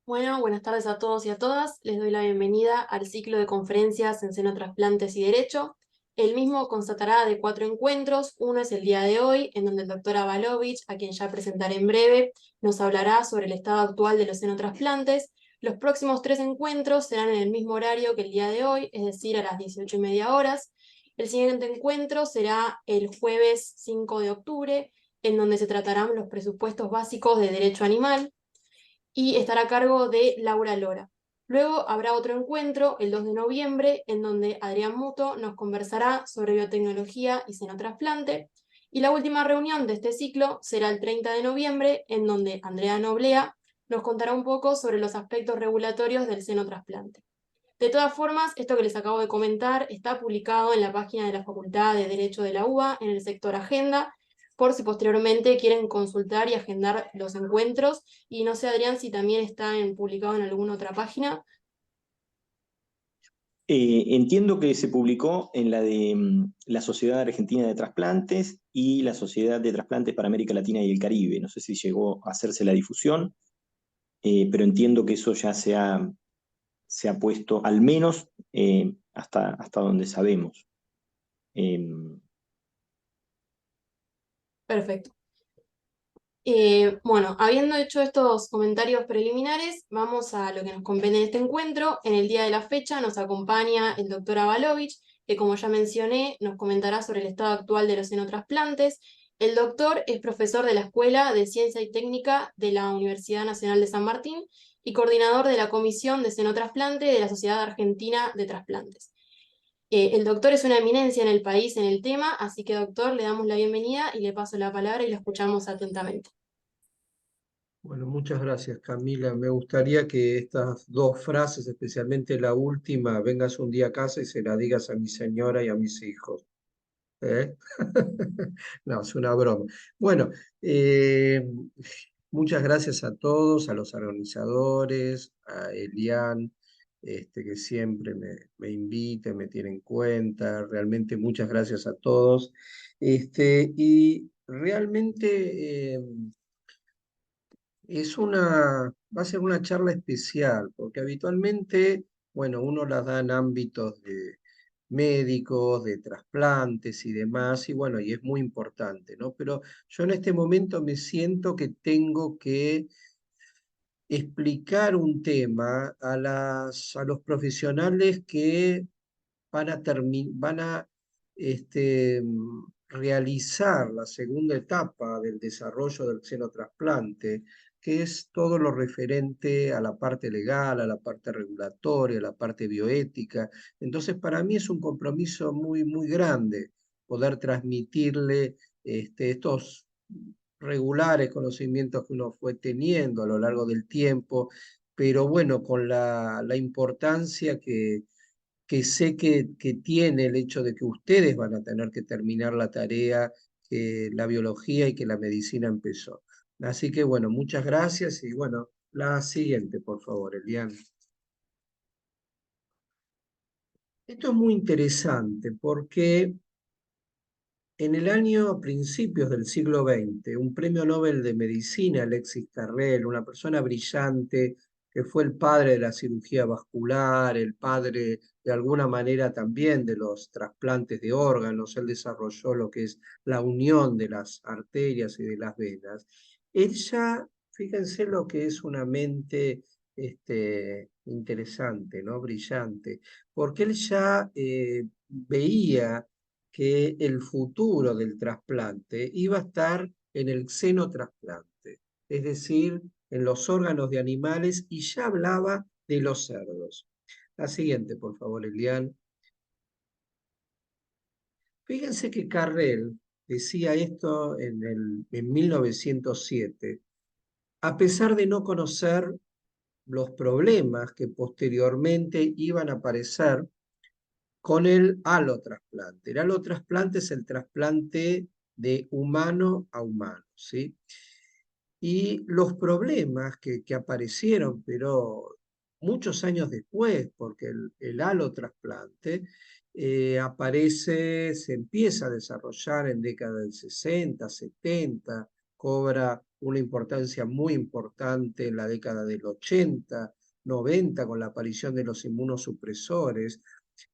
Bueno, buenas tardes a todos y a todas. Les doy la bienvenida al ciclo de conferencias en senotrasplantes y derecho. El mismo constará de 4 encuentros. Uno es el día de hoy, en donde el doctor Avalovich, a quien ya presentaré en breve, nos hablará sobre el estado actual de los senotrasplantes. Los próximos 3 encuentros serán en el mismo horario que el día de hoy, es decir, a las 18:30 horas. El siguiente encuentro será el jueves 5 de octubre, en donde se tratarán los presupuestos básicos de derecho animal y estará a cargo de Laura Lora. Luego habrá otro encuentro, el 2 de noviembre, en donde Adrián Muto nos conversará sobre biotecnología y senotrasplante. Y la última reunión de este ciclo será el 30 de noviembre, en donde Andrea Noblea nos contará un poco sobre los aspectos regulatorios del senotrasplante. De todas formas, esto que les acabo de comentar está publicado en la página de la Facultad de Derecho de la UBA, en el sector Agenda, por si posteriormente quieren consultar y agendar los encuentros. Y no sé, Adrián, si también está publicado en alguna otra página. Entiendo que se publicó en la de la Sociedad Argentina de Trasplantes y la Sociedad de Trasplantes para América Latina y el Caribe. No sé si llegó a hacerse la difusión, pero entiendo que eso ya se ha puesto, al menos hasta donde sabemos. Eh, Perfecto. Bueno, habiendo hecho estos comentarios preliminares, vamos a lo que nos compete en este encuentro. En el día de la fecha nos acompaña el doctor Avalovich, que como ya mencioné, nos comentará sobre el estado actual de los senotrasplantes. El doctor es profesor de la Escuela de Ciencia y Técnica de la Universidad Nacional de San Martín y coordinador de la Comisión de Senotrasplante de la Sociedad Argentina de Trasplantes. El doctor es una eminencia en el país en el tema, así que doctor, le damos la bienvenida y le paso la palabra y lo escuchamos atentamente. Bueno, muchas gracias, Camila. Me gustaría que estas dos frases, especialmente la última, vengas un día a casa y se la digas a mi señora y a mis hijos. ¿Eh? No, es una broma. Bueno, muchas gracias a todos, a los organizadores, a Elian, que siempre me invita, me tiene en cuenta. Realmente muchas gracias a todos. Y realmente va a ser una charla especial, porque habitualmente, bueno, uno las da en ámbitos de médicos, de trasplantes y demás, y bueno, y es muy importante, ¿no? Pero yo en este momento me siento que tengo que explicar un tema a los profesionales que van a realizar la segunda etapa del desarrollo del xenotrasplante, que es todo lo referente a la parte legal, a la parte regulatoria, a la parte bioética. Entonces, para mí es un compromiso muy, muy grande poder transmitirle estos regulares conocimientos que uno fue teniendo a lo largo del tiempo, pero bueno, con la importancia que sé que tiene el hecho de que ustedes van a tener que terminar la tarea que la biología y que la medicina empezó. Así que bueno, muchas gracias y bueno, la siguiente, por favor, Elian. Esto es muy interesante porque en el año a principios del siglo XX, un premio Nobel de Medicina, Alexis Carrel, una persona brillante que fue el padre de la cirugía vascular, el padre de alguna manera también de los trasplantes de órganos, él desarrolló lo que es la unión de las arterias y de las venas. Él ya, fíjense lo que es una mente interesante, ¿no? Brillante, porque él ya veía que el futuro del trasplante iba a estar en el xenotrasplante, es decir, en los órganos de animales, y ya hablaba de los cerdos. La siguiente, por favor, Elian. Fíjense que Carrel decía esto en 1907, a pesar de no conocer los problemas que posteriormente iban a aparecer con el alotrasplante. El alotrasplante es el trasplante de humano a humano, ¿sí? Y los problemas que aparecieron, pero muchos años después, porque el alotrasplante aparece, se empieza a desarrollar en décadas del 60, 70, cobra una importancia muy importante en la década del 80, 90, con la aparición de los inmunosupresores.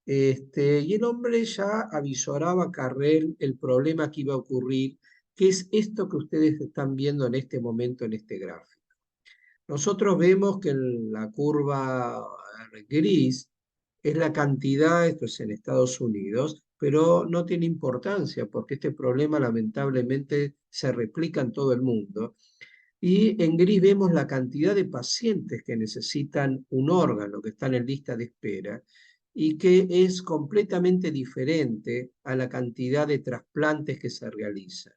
Y el hombre ya avisoraba a Carrel el problema que iba a ocurrir, que es esto que ustedes están viendo en este momento en este gráfico. Nosotros vemos que la curva gris es la cantidad, esto es en Estados Unidos, pero no tiene importancia porque este problema lamentablemente se replica en todo el mundo. Y en gris vemos la cantidad de pacientes que necesitan un órgano, que están en lista de espera, y que es completamente diferente a la cantidad de trasplantes que se realizan.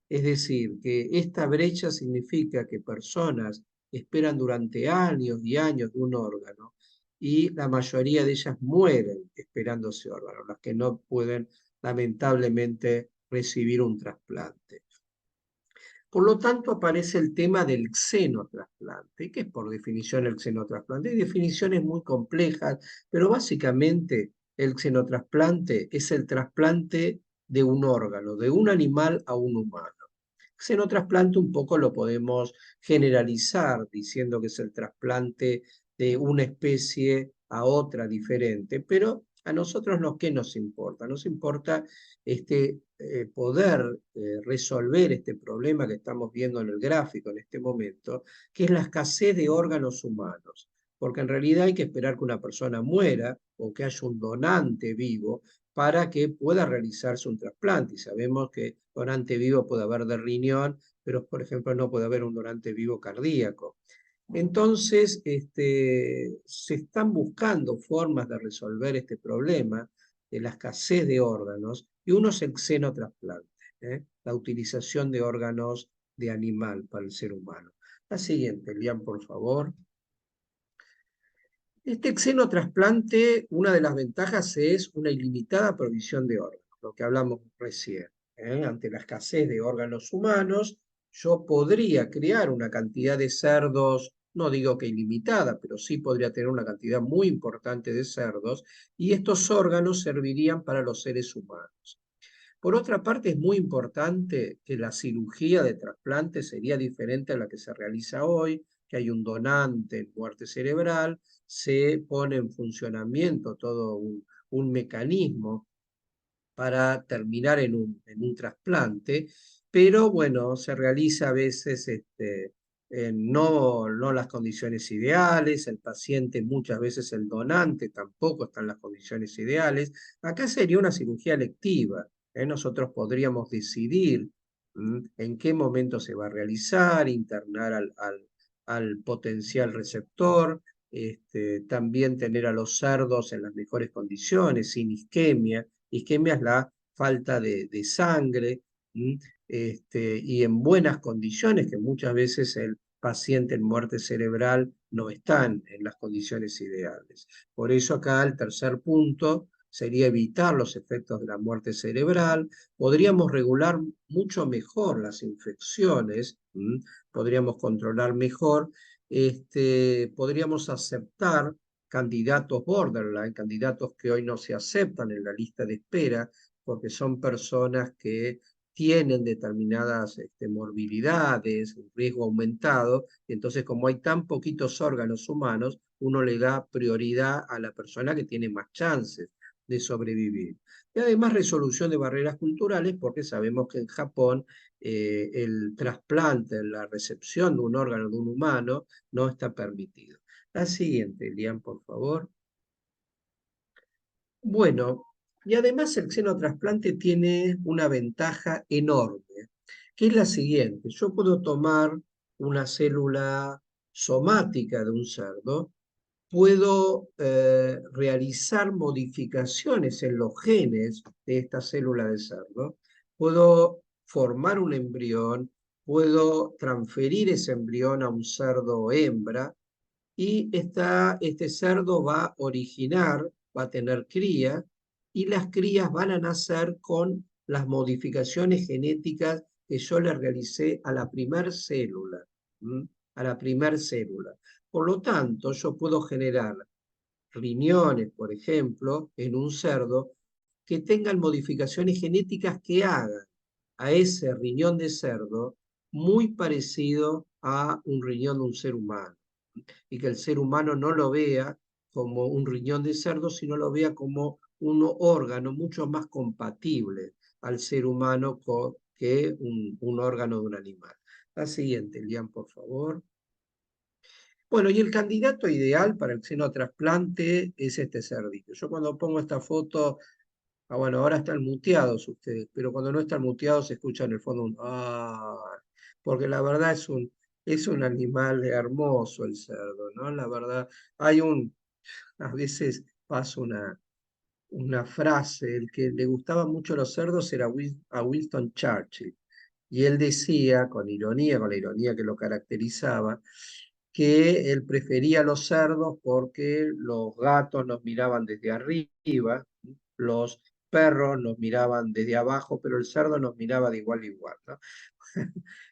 Es decir, que esta brecha significa que personas esperan durante años y años de un órgano y la mayoría de ellas mueren esperando ese órgano, las que no pueden lamentablemente recibir un trasplante. Por lo tanto, aparece el tema del xenotrasplante. ¿Qué es por definición el xenotrasplante? Hay definiciones muy complejas, pero básicamente el xenotrasplante es el trasplante de un órgano, de un animal a un humano. Xenotrasplante un poco lo podemos generalizar diciendo que es el trasplante de una especie a otra diferente, pero a nosotros ¿qué nos importa? Nos importa poder resolver este problema que estamos viendo en el gráfico en este momento, que es la escasez de órganos humanos, porque en realidad hay que esperar que una persona muera o que haya un donante vivo para que pueda realizarse un trasplante. Y sabemos que donante vivo puede haber de riñón, pero por ejemplo no puede haber un donante vivo cardíaco. Entonces, se están buscando formas de resolver este problema de la escasez de órganos, y uno es el xenotrasplante, la utilización de órganos de animal para el ser humano. La siguiente, Lian, por favor. Este xenotrasplante, una de las ventajas es una ilimitada provisión de órganos, lo que hablamos recién. Ante la escasez de órganos humanos, yo podría crear una cantidad de cerdos, no digo que ilimitada, pero sí podría tener una cantidad muy importante de cerdos, y estos órganos servirían para los seres humanos. Por otra parte, es muy importante que la cirugía de trasplante sería diferente a la que se realiza hoy, que hay un donante en muerte cerebral, se pone en funcionamiento todo un mecanismo para terminar en un trasplante, pero bueno, se realiza a veces no las condiciones ideales, el paciente muchas veces el donante tampoco está en las condiciones ideales. Acá sería una cirugía electiva, nosotros podríamos decidir en qué momento se va a realizar, internar al potencial receptor, también tener a los cerdos en las mejores condiciones, sin isquemia. Isquemia es la falta de sangre, y en buenas condiciones, que muchas veces el paciente en muerte cerebral no están en las condiciones ideales. Por eso acá el tercer punto sería evitar los efectos de la muerte cerebral. Podríamos regular mucho mejor las infecciones, podríamos controlar mejor, podríamos aceptar candidatos borderline, candidatos que hoy no se aceptan en la lista de espera, porque son personas que tienen determinadas morbilidades, un riesgo aumentado, y entonces como hay tan poquitos órganos humanos, uno le da prioridad a la persona que tiene más chances de sobrevivir. Y además resolución de barreras culturales, porque sabemos que en Japón el trasplante, la recepción de un órgano de un humano no está permitido. La siguiente, Lian, por favor. Bueno, y además el xenotrasplante tiene una ventaja enorme, que es la siguiente. Yo puedo tomar una célula somática de un cerdo, puedo realizar modificaciones en los genes de esta célula de cerdo, puedo formar un embrión, puedo transferir ese embrión a un cerdo hembra, y este cerdo va a originar, va a tener cría, y las crías van a nacer con las modificaciones genéticas que yo le realicé a la primer célula, a la primer célula. Por lo tanto, yo puedo generar riñones, por ejemplo, en un cerdo que tengan modificaciones genéticas que hagan a ese riñón de cerdo muy parecido a un riñón de un ser humano, y que el ser humano no lo vea como un riñón de cerdo, sino lo vea como un órgano mucho más compatible al ser humano que un órgano de un animal. La siguiente, Lian, por favor. Bueno, y el candidato ideal para el xenotrasplante es este cerdito. Yo cuando pongo esta foto, bueno, ahora están muteados ustedes, pero cuando no están muteados se escucha en el fondo un ah, porque la verdad es un animal hermoso el cerdo, ¿no? La verdad, a veces pasa una frase, el que le gustaba mucho los cerdos era a Winston Churchill, y él decía, con ironía, con la ironía que lo caracterizaba, que él prefería los cerdos porque los gatos nos miraban desde arriba, los perros nos miraban desde abajo, pero el cerdo nos miraba de igual a igual, ¿no?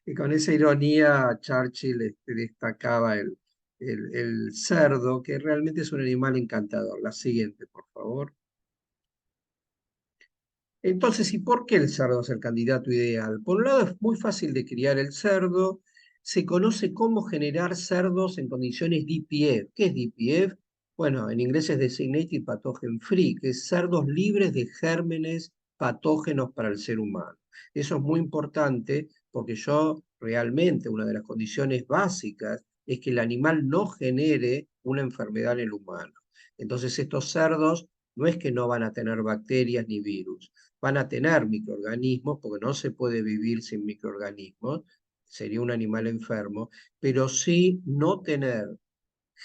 Y con esa ironía Churchill destacaba el cerdo, que realmente es un animal encantador. La siguiente, por favor. Entonces, ¿y por qué el cerdo es el candidato ideal? Por un lado, es muy fácil de criar el cerdo. Se conoce cómo generar cerdos en condiciones DPF. ¿Qué es DPF? Bueno, en inglés es Designated Pathogen Free, que es cerdos libres de gérmenes patógenos para el ser humano. Eso es muy importante porque realmente una de las condiciones básicas es que el animal no genere una enfermedad en el humano. Entonces, estos cerdos no es que no van a tener bacterias ni virus, van a tener microorganismos, porque no se puede vivir sin microorganismos, sería un animal enfermo, pero sí no tener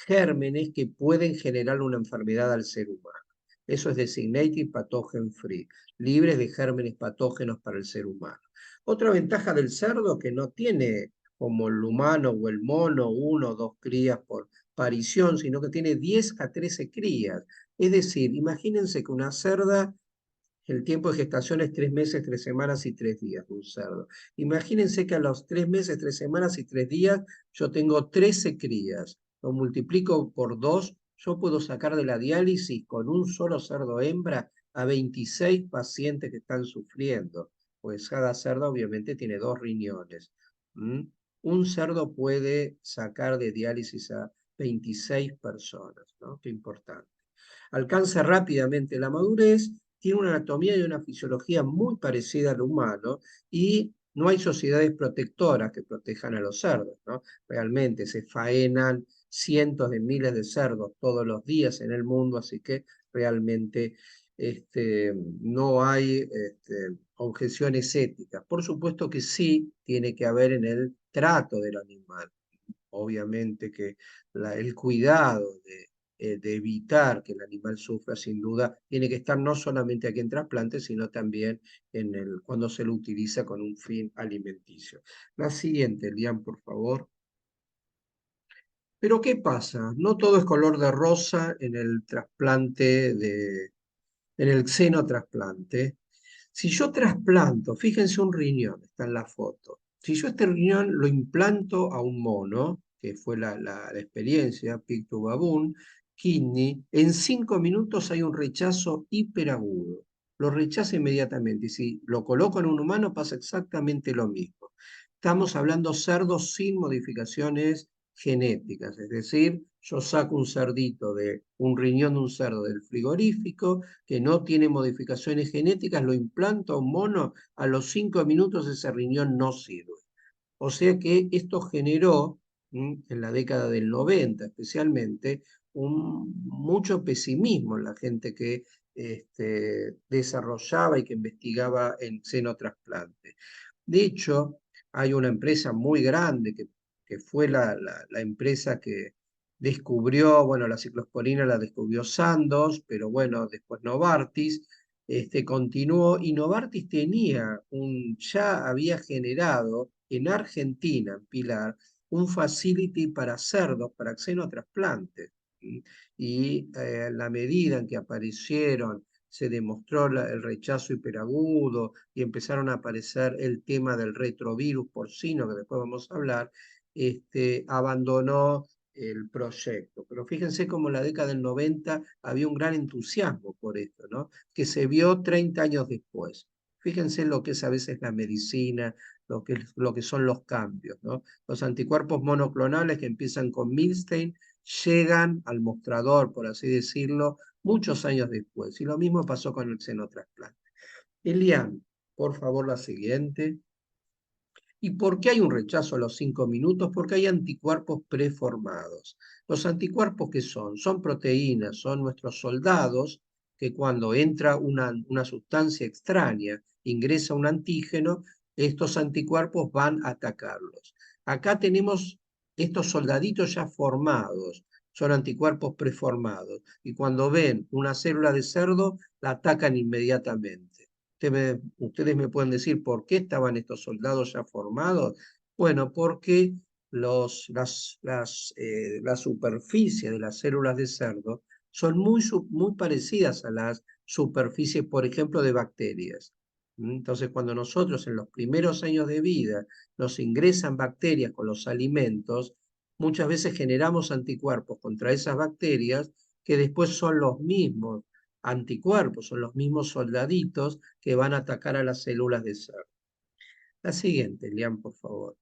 gérmenes que pueden generar una enfermedad al ser humano. Eso es designated pathogen free, libres de gérmenes patógenos para el ser humano. Otra ventaja del cerdo que no tiene como el humano o el mono 1 o 2 crías por parición, sino que tiene 10 a 13 crías. Es decir, imagínense que una cerda, el tiempo de gestación es 3 meses, 3 semanas y 3 días de un cerdo. Imagínense que a los 3 meses, 3 semanas y 3 días yo tengo 13 crías. Lo multiplico por 2, yo puedo sacar de la diálisis con un solo cerdo hembra a 26 pacientes que están sufriendo, pues cada cerdo obviamente tiene 2 riñones. ¿Mm? Un cerdo puede sacar de diálisis a 26 personas, ¿no? Qué importante. Alcanza rápidamente la madurez, tiene una anatomía y una fisiología muy parecida al humano y no hay sociedades protectoras que protejan a los cerdos, ¿no? Realmente se faenan cientos de miles de cerdos todos los días en el mundo, así que realmente no hay objeciones éticas. Por supuesto que sí tiene que haber en el trato del animal. Obviamente que el cuidado de evitar que el animal sufra, sin duda, tiene que estar no solamente aquí en trasplante, sino también cuando se lo utiliza con un fin alimenticio. La siguiente, Lian, por favor. Pero ¿qué pasa? No todo es color de rosa en el en el xenotrasplante. Si yo trasplanto, fíjense un riñón, está en la foto. Si yo este riñón lo implanto a un mono, que fue la experiencia, Pig to Baboon, kidney, en 5 minutos hay un rechazo hiperagudo. Lo rechaza inmediatamente. Y si lo coloco en un humano pasa exactamente lo mismo. Estamos hablando cerdos sin modificaciones genéticas, es decir, yo saco un cerdito de un riñón de un cerdo del frigorífico que no tiene modificaciones genéticas, lo implanto a un mono, a los 5 minutos ese riñón no sirve. O sea que esto generó, en la década del 90 especialmente, mucho pesimismo en la gente que desarrollaba y que investigaba en xenotrasplante. De hecho, hay una empresa muy grande que fue la empresa que descubrió, bueno, la ciclosporina la descubrió Sandoz, pero bueno, después Novartis, continuó y Novartis ya había generado en Argentina, en Pilar, un facility para cerdos, para xenotrasplantes. Y en la medida en que aparecieron, se demostró el rechazo hiperagudo y empezaron a aparecer el tema del retrovirus porcino, que después vamos a hablar, abandonó el proyecto. Pero fíjense cómo en la década del 90 había un gran entusiasmo por esto, ¿no? Que se vio 30 años después. Fíjense lo que es a veces la medicina, lo que son los cambios, ¿no? Los anticuerpos monoclonales que empiezan con Milstein llegan al mostrador, por así decirlo, muchos años después. Y lo mismo pasó con el xenotrasplante. Elian, por favor, la siguiente. ¿Y por qué hay un rechazo a los 5 minutos? Porque hay anticuerpos preformados. ¿Los anticuerpos qué son? Son proteínas, son nuestros soldados que cuando entra una sustancia extraña, ingresa un antígeno, estos anticuerpos van a atacarlos. Acá tenemos estos soldaditos ya formados, son anticuerpos preformados, y cuando ven una célula de cerdo, la atacan inmediatamente. Ustedes me pueden decir por qué estaban estos soldados ya formados. Bueno, porque la superficie de las células de cerdo son muy parecidas a las superficies, por ejemplo, de bacterias. Entonces, cuando nosotros en los primeros años de vida nos ingresan bacterias con los alimentos, muchas veces generamos anticuerpos contra esas bacterias que después son los mismos anticuerpos, son los mismos soldaditos que van a atacar a las células de cerdo. La siguiente, Lian, por favor.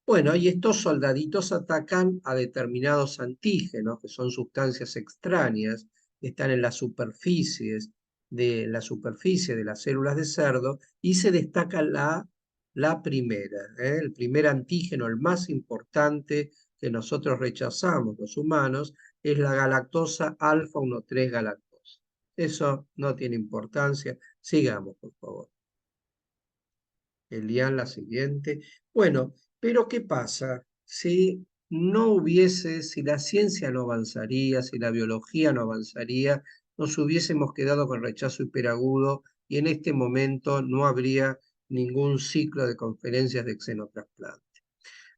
Bueno, y estos soldaditos atacan a determinados antígenos, que son sustancias extrañas, que están en las superficies la superficie de las células de cerdo, y se destaca la primera, el primer antígeno, el más importante que nosotros rechazamos, los humanos, es la galactosa alfa 1,3 galactosa. Eso no tiene importancia. Sigamos, por favor. Elian, la siguiente. Bueno, pero ¿qué pasa si no hubiese, si la ciencia no avanzaría, si la biología no avanzaría, nos hubiésemos quedado con rechazo hiperagudo y en este momento no habría ningún ciclo de conferencias de xenotrasplante?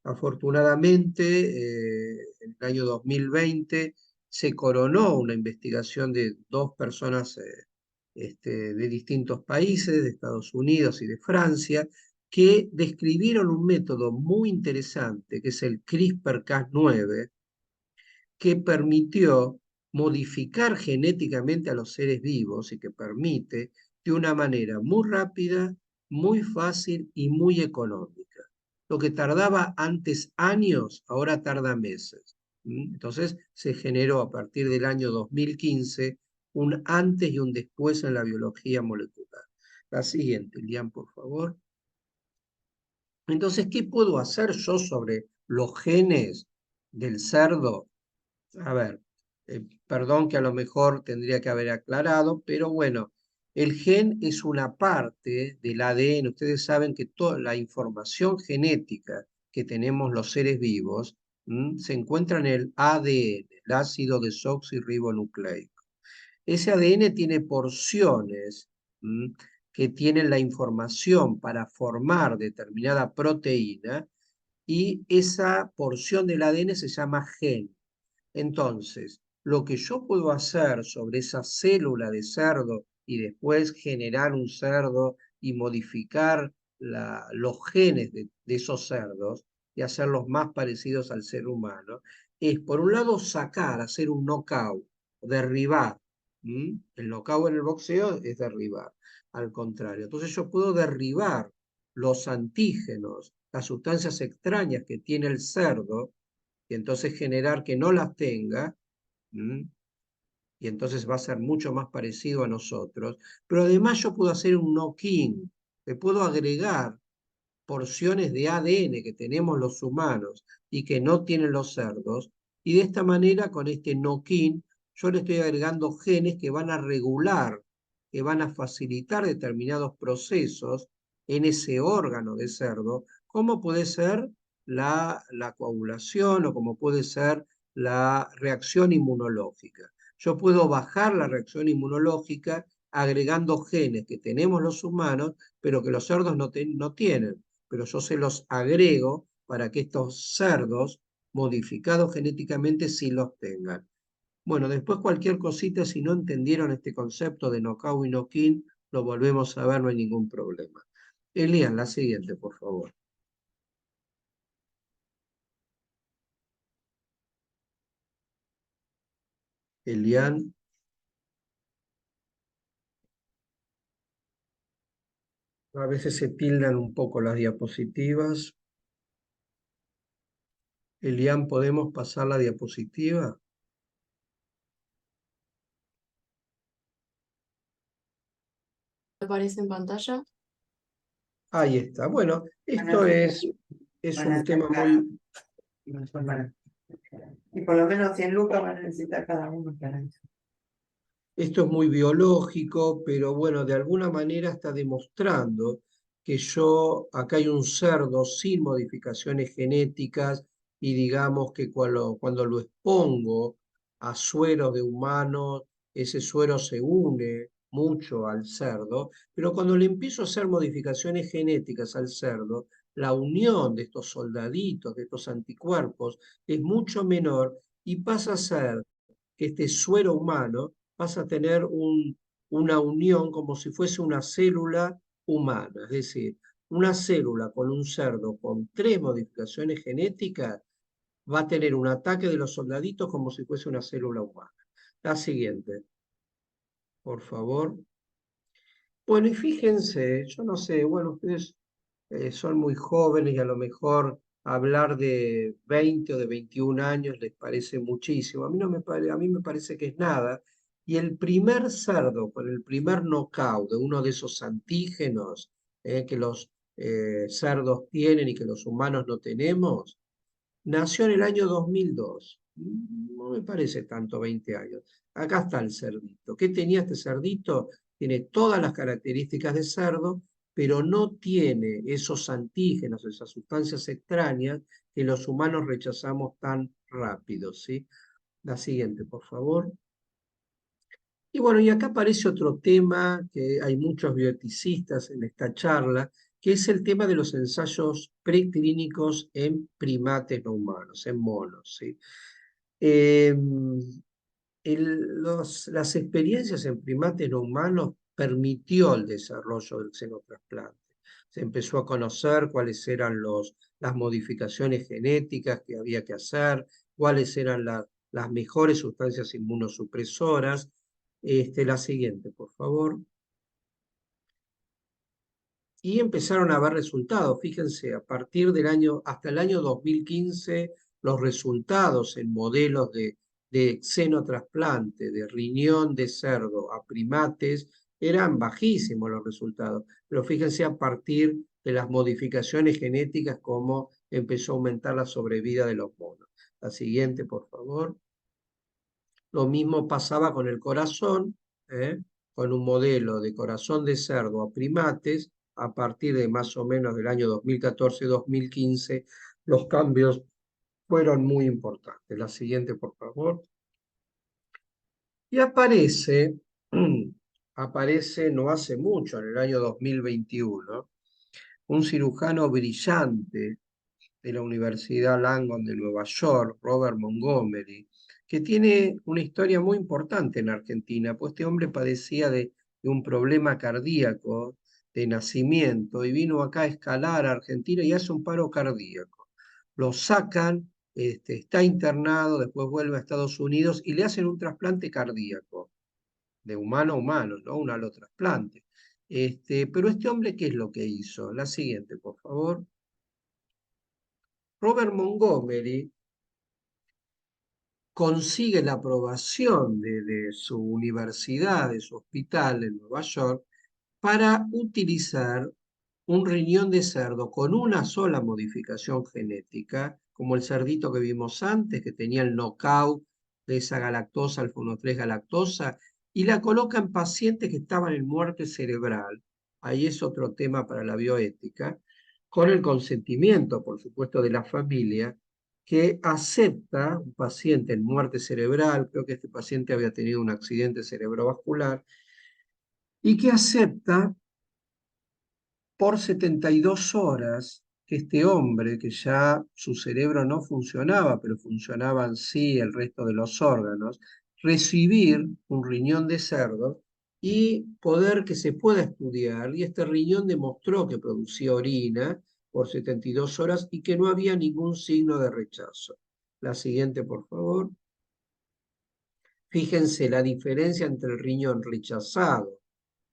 Afortunadamente, en el año 2020 se coronó una investigación de dos personas de distintos países, de Estados Unidos y de Francia, que describieron un método muy interesante, que es el CRISPR-Cas9, que permitió modificar genéticamente a los seres vivos y que permite de una manera muy rápida, muy fácil y muy económica. Lo que tardaba antes años, ahora tarda meses. Entonces se generó a partir del año 2015 un antes y un después en la biología molecular. La siguiente, Lian, por favor. Entonces, ¿qué puedo hacer yo sobre los genes del cerdo? A ver, perdón que a lo mejor tendría que haber aclarado, pero bueno, el gen es una parte del ADN. Ustedes saben que toda la información genética que tenemos los seres vivos se encuentra en el ADN, el ácido desoxirribonucleico. Ese ADN tiene porciones que tienen la información para formar determinada proteína y esa porción del ADN se llama gen. Entonces, lo que yo puedo hacer sobre esa célula de cerdo y después generar un cerdo y modificar los genes de esos cerdos y hacerlos más parecidos al ser humano, es por un lado sacar, hacer un knockout, derribar. El knockout en el boxeo es derribar, al contrario. Entonces yo puedo derribar los antígenos, las sustancias extrañas que tiene el cerdo, y entonces generar que no las tenga, y entonces va a ser mucho más parecido a nosotros. Pero además yo puedo hacer un knock-in, le puedo agregar porciones de ADN que tenemos los humanos y que no tienen los cerdos, y de esta manera, con este knock-in, yo le estoy agregando genes que van a regular, que van a facilitar determinados procesos en ese órgano de cerdo, como puede ser la coagulación o como puede ser la reacción inmunológica. Yo puedo bajar la reacción inmunológica agregando genes que tenemos los humanos, pero que los cerdos no tienen, pero yo se los agrego para que estos cerdos modificados genéticamente sí los tengan. Bueno, después cualquier cosita, si no entendieron este concepto de knockout y knock-in, lo volvemos a ver, no hay ningún problema. Elian, la siguiente, por favor. Elian. A veces se tildan un poco las diapositivas. Elian, ¿podemos pasar la diapositiva? ¿Aparece en pantalla? Ahí está. Bueno, esto Bueno, es van a un tema sacar, muy... y por lo menos 100 lucas van a necesitar cada uno para eso. Esto es muy biológico, pero bueno, de alguna manera está demostrando que acá hay un cerdo sin modificaciones genéticas y digamos que cuando lo expongo a sueros de humanos, ese suero se une mucho al cerdo, pero cuando le empiezo a hacer modificaciones genéticas al cerdo, la unión de estos soldaditos, de estos anticuerpos, es mucho menor y pasa a ser que este suero humano pasa a tener una unión como si fuese una célula humana, es decir, una célula con un cerdo con 3 modificaciones genéticas va a tener un ataque de los soldaditos como si fuese una célula humana. La siguiente, por favor. Bueno, y fíjense, yo no sé, bueno, ustedes son muy jóvenes y a lo mejor hablar de 20 o de 21 años les parece muchísimo. A mí, no me a mí me parece que es nada. Y el primer cerdo con el primer knockout de uno de esos antígenos que los cerdos tienen y que los humanos no tenemos, nació en el año 2002. No me parece tanto 20 años. Acá está el cerdito. ¿Qué tenía este cerdito? Tiene todas las características de cerdo, pero no tiene esos antígenos, esas sustancias extrañas que los humanos rechazamos tan rápido, ¿sí? La siguiente, por favor. Y bueno, y acá aparece otro tema que hay muchos bioeticistas en esta charla, que es el tema de los ensayos preclínicos en primates no humanos, en monos, ¿sí? Eh, las experiencias en primates no humanos permitió el desarrollo del xenotrasplante. Se empezó a conocer cuáles eran las modificaciones genéticas que había que hacer, cuáles eran las mejores sustancias inmunosupresoras. La siguiente, por favor. Y empezaron a haber resultados. Fíjense, hasta el año 2015, los resultados en modelos de xenotrasplante, de riñón de cerdo a primates, eran bajísimos los resultados. Pero fíjense a partir de las modificaciones genéticas, cómo empezó a aumentar la sobrevida de los monos. La siguiente, por favor. Lo mismo pasaba con el corazón, con un modelo de corazón de cerdo a primates. A partir de más o menos del año 2014-2015, los cambios fueron muy importantes. La siguiente, por favor. Y aparece no hace mucho, en el año 2021, un cirujano brillante de la Universidad Langone de Nueva York, Robert Montgomery, que tiene una historia muy importante en Argentina, pues este hombre padecía de un problema cardíaco de nacimiento y vino acá a escalar a Argentina y hace un paro cardíaco. Lo sacan, está internado, después vuelve a Estados Unidos y le hacen un trasplante cardíaco, de humano a humano, ¿no? Un alotrasplante. Pero este hombre, ¿qué es lo que hizo? La siguiente, por favor. Robert Montgomery consigue la aprobación de su universidad, de su hospital en Nueva York, para utilizar un riñón de cerdo con una sola modificación genética, como el cerdito que vimos antes, que tenía el knockout de esa galactosa, alfa 1,3 galactosa, y la coloca en pacientes que estaban en muerte cerebral. Ahí es otro tema para la bioética, con el consentimiento, por supuesto, de la familia, que acepta un paciente en muerte cerebral, creo que este paciente había tenido un accidente cerebrovascular, y que acepta por 72 horas que este hombre, que ya su cerebro no funcionaba, pero funcionaban sí el resto de los órganos, recibir un riñón de cerdo y poder que se pueda estudiar. Y este riñón demostró que producía orina por 72 horas y que no había ningún signo de rechazo. La siguiente, por favor. Fíjense la diferencia entre el riñón rechazado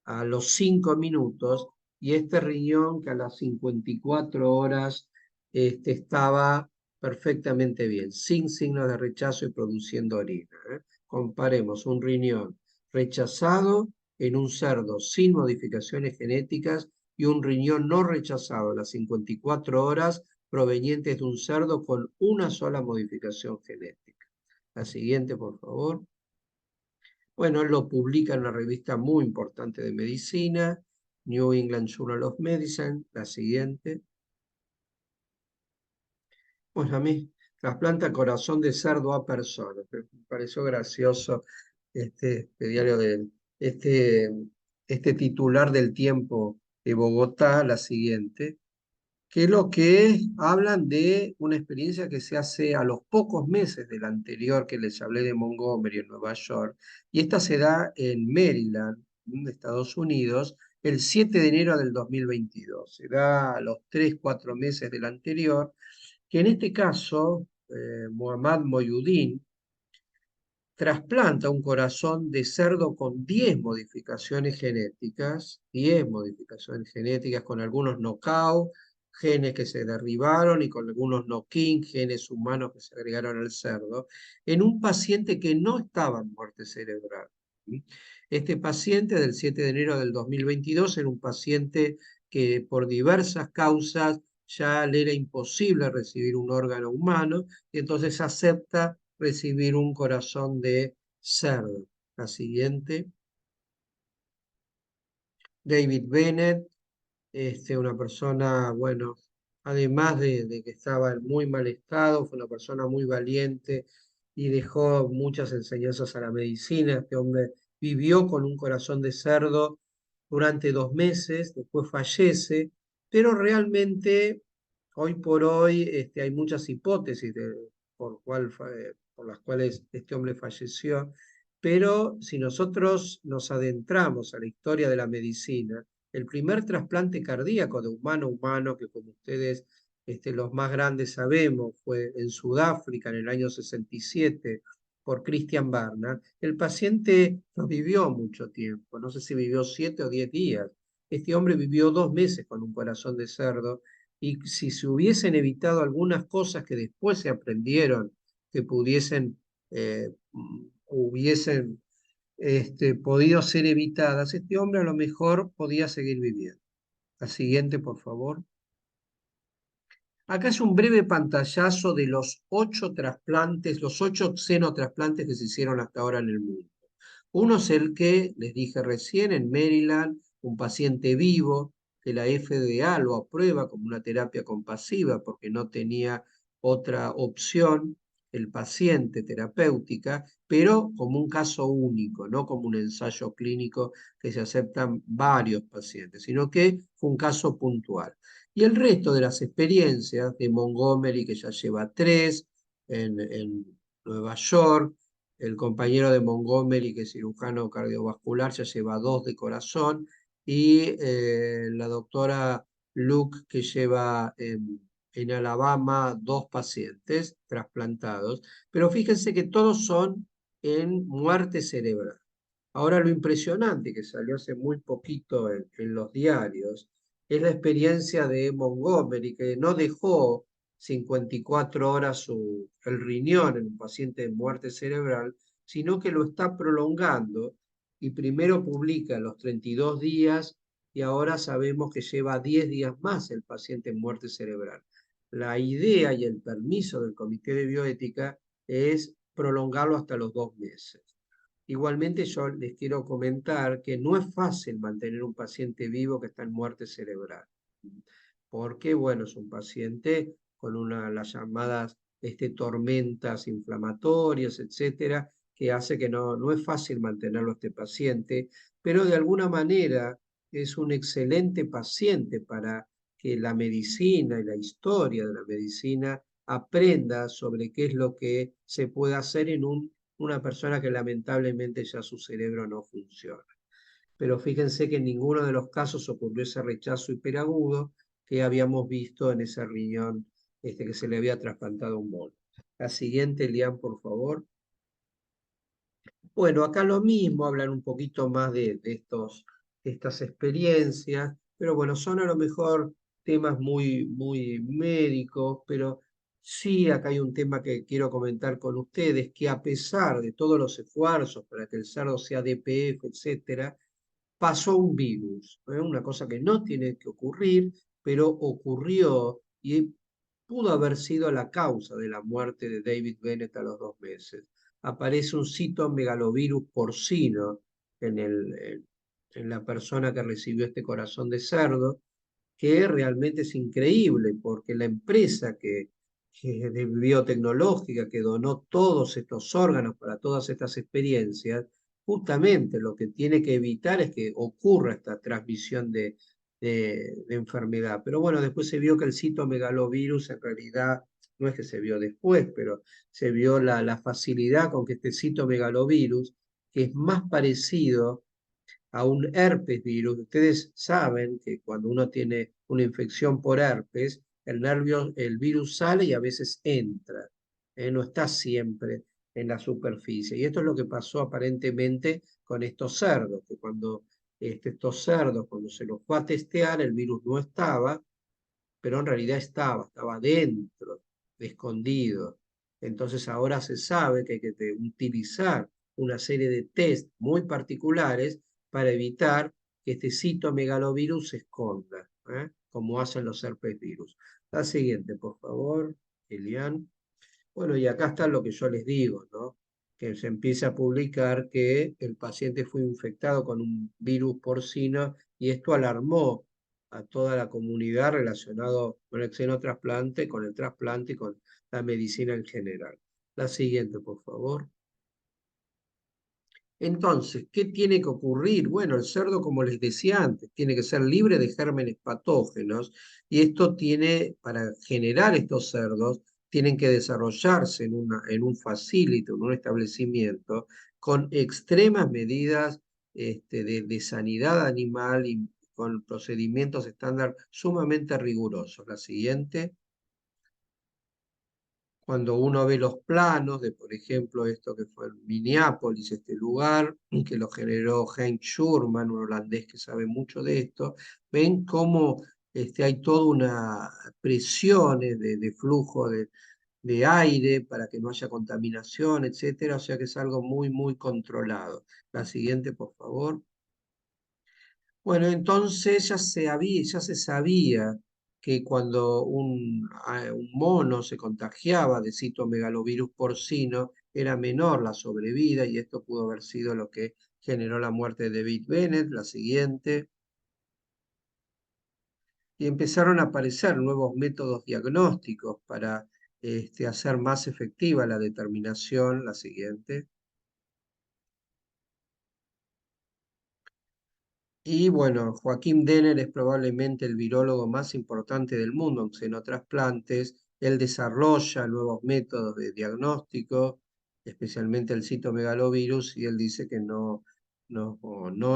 a los 5 minutos y este riñón que a las 54 horas estaba perfectamente bien, sin signos de rechazo y produciendo orina. Comparemos un riñón rechazado en un cerdo sin modificaciones genéticas y un riñón no rechazado a las 54 horas provenientes de un cerdo con una sola modificación genética. La siguiente, por favor. Bueno, él lo publica en una revista muy importante de medicina, New England Journal of Medicine. La siguiente. Pues a mí, trasplanta corazón de cerdo a personas. Me pareció gracioso este diario de este, este titular del Tiempo de Bogotá, la siguiente, que es lo que hablan de una experiencia que se hace a los pocos meses del anterior que les hablé de Montgomery en Nueva York, y esta se da en Maryland, en Estados Unidos, el 7 de enero del 2022. Se da a los 3-4 meses del anterior, que en este caso, Muhammad Moyuddin trasplanta un corazón de cerdo con 10 modificaciones genéticas, 10 modificaciones genéticas con algunos knockout, genes que se derribaron y con algunos knock-in, genes humanos que se agregaron al cerdo, en un paciente que no estaba en muerte cerebral. Este paciente del 7 de enero del 2022 era un paciente que por diversas causas ya le era imposible recibir un órgano humano y entonces acepta recibir un corazón de cerdo. La siguiente. David Bennett, una persona, bueno, además de que estaba en muy mal estado, fue una persona muy valiente y dejó muchas enseñanzas a la medicina. Este hombre vivió con un corazón de cerdo durante 2 meses, después fallece, pero realmente hoy por hoy hay muchas hipótesis por las cuales este hombre falleció, pero si nosotros nos adentramos a la historia de la medicina, el primer trasplante cardíaco de humano a humano, que como ustedes los más grandes sabemos, fue en Sudáfrica en el año 67 por Christian Barnard, el paciente no vivió mucho tiempo, no sé si vivió 7 o 10 días. Este hombre vivió 2 meses con un corazón de cerdo y si se hubiesen evitado algunas cosas que después se aprendieron que hubiesen podido ser evitadas, este hombre a lo mejor podía seguir viviendo. La siguiente, por favor. Acá es un breve pantallazo de los 8 trasplantes, los 8 xenotrasplantes que se hicieron hasta ahora en el mundo. Uno es el que les dije recién en Maryland, un paciente vivo que la FDA lo aprueba como una terapia compasiva porque no tenía otra opción el paciente terapéutica, pero como un caso único, no como un ensayo clínico que se aceptan varios pacientes, sino que fue un caso puntual. Y el resto de las experiencias de Montgomery, que ya lleva 3, en Nueva York, el compañero de Montgomery, que es cirujano cardiovascular, ya lleva 2 de corazón, y la doctora Luke, que lleva en Alabama 2 pacientes trasplantados, pero fíjense que todos son en muerte cerebral. Ahora lo impresionante que salió hace muy poquito en los diarios es la experiencia de Montgomery, que no dejó 54 horas el riñón en un paciente de muerte cerebral, sino que lo está prolongando y primero publica los 32 días y ahora sabemos que lleva 10 días más el paciente en muerte cerebral. La idea y el permiso del Comité de Bioética es prolongarlo hasta los 2 meses. Igualmente yo les quiero comentar que no es fácil mantener un paciente vivo que está en muerte cerebral, porque bueno, es un paciente con las llamadas tormentas inflamatorias, etcétera, que hace que no es fácil mantenerlo este paciente, pero de alguna manera es un excelente paciente para que la medicina y la historia de la medicina aprenda sobre qué es lo que se puede hacer en una persona que lamentablemente ya su cerebro no funciona. Pero fíjense que en ninguno de los casos ocurrió ese rechazo hiperagudo que habíamos visto en ese riñón que se le había trasplantado un bolo. La siguiente, Lian, por favor. Bueno, acá lo mismo, hablan un poquito más de estas experiencias. pero bueno, son a lo mejor temas muy médicos, pero sí acá hay un tema que quiero comentar con ustedes, que a pesar de todos los esfuerzos para que el cerdo sea DPF, etcétera, pasó un virus, una cosa que no tiene que ocurrir, pero ocurrió y pudo haber sido la causa de la muerte de David Bennett a los 2 meses. Aparece un citomegalovirus porcino en la persona que recibió este corazón de cerdo, que realmente es increíble, porque la empresa de biotecnológica que donó todos estos órganos para todas estas experiencias, justamente lo que tiene que evitar es que ocurra esta transmisión de enfermedad. Pero bueno, después se vio que el citomegalovirus en realidad, no es que se vio después, pero se vio la facilidad con que este citomegalovirus, que es más parecido a un herpes virus. Ustedes saben que cuando uno tiene una infección por herpes, el virus sale y a veces entra, no está siempre en la superficie. Y esto es lo que pasó aparentemente con estos cerdos, que cuando estos cerdos, cuando se los fue a testear, el virus no estaba, pero en realidad estaba dentro, escondido. Entonces ahora se sabe que hay que utilizar una serie de test muy particulares para evitar que este citomegalovirus se esconda, como hacen los herpes virus. La siguiente, por favor, Elian. Bueno, y acá está lo que yo les digo, ¿no? Que se empieza a publicar que el paciente fue infectado con un virus porcino y esto alarmó a toda la comunidad relacionado con el xenotrasplante, con el trasplante y con la medicina en general. La siguiente, por favor. Entonces, ¿qué tiene que ocurrir? Bueno, el cerdo, como les decía antes, tiene que ser libre de gérmenes patógenos y esto tiene, para generar estos cerdos, tienen que desarrollarse en un facility, en un establecimiento, con extremas medidas de sanidad animal y con procedimientos estándar sumamente rigurosos. La siguiente. Cuando uno ve los planos de, por ejemplo, esto que fue en Minneapolis, este lugar, que lo generó Heinz Schurman, un holandés que sabe mucho de esto, ven cómo hay toda una presiones de flujo de aire para que no haya contaminación, etcétera, o sea que es algo muy controlado. La siguiente, por favor. Bueno, entonces ya se sabía que cuando un mono se contagiaba de citomegalovirus porcino, era menor la sobrevida y esto pudo haber sido lo que generó la muerte de David Bennett. La siguiente. Y empezaron a aparecer nuevos métodos diagnósticos para hacer más efectiva la determinación. La siguiente. Y bueno, Joaquín Denner es probablemente el virólogo más importante del mundo en xenotrasplantes. Él desarrolla nuevos métodos de diagnóstico, especialmente el citomegalovirus, y él dice que no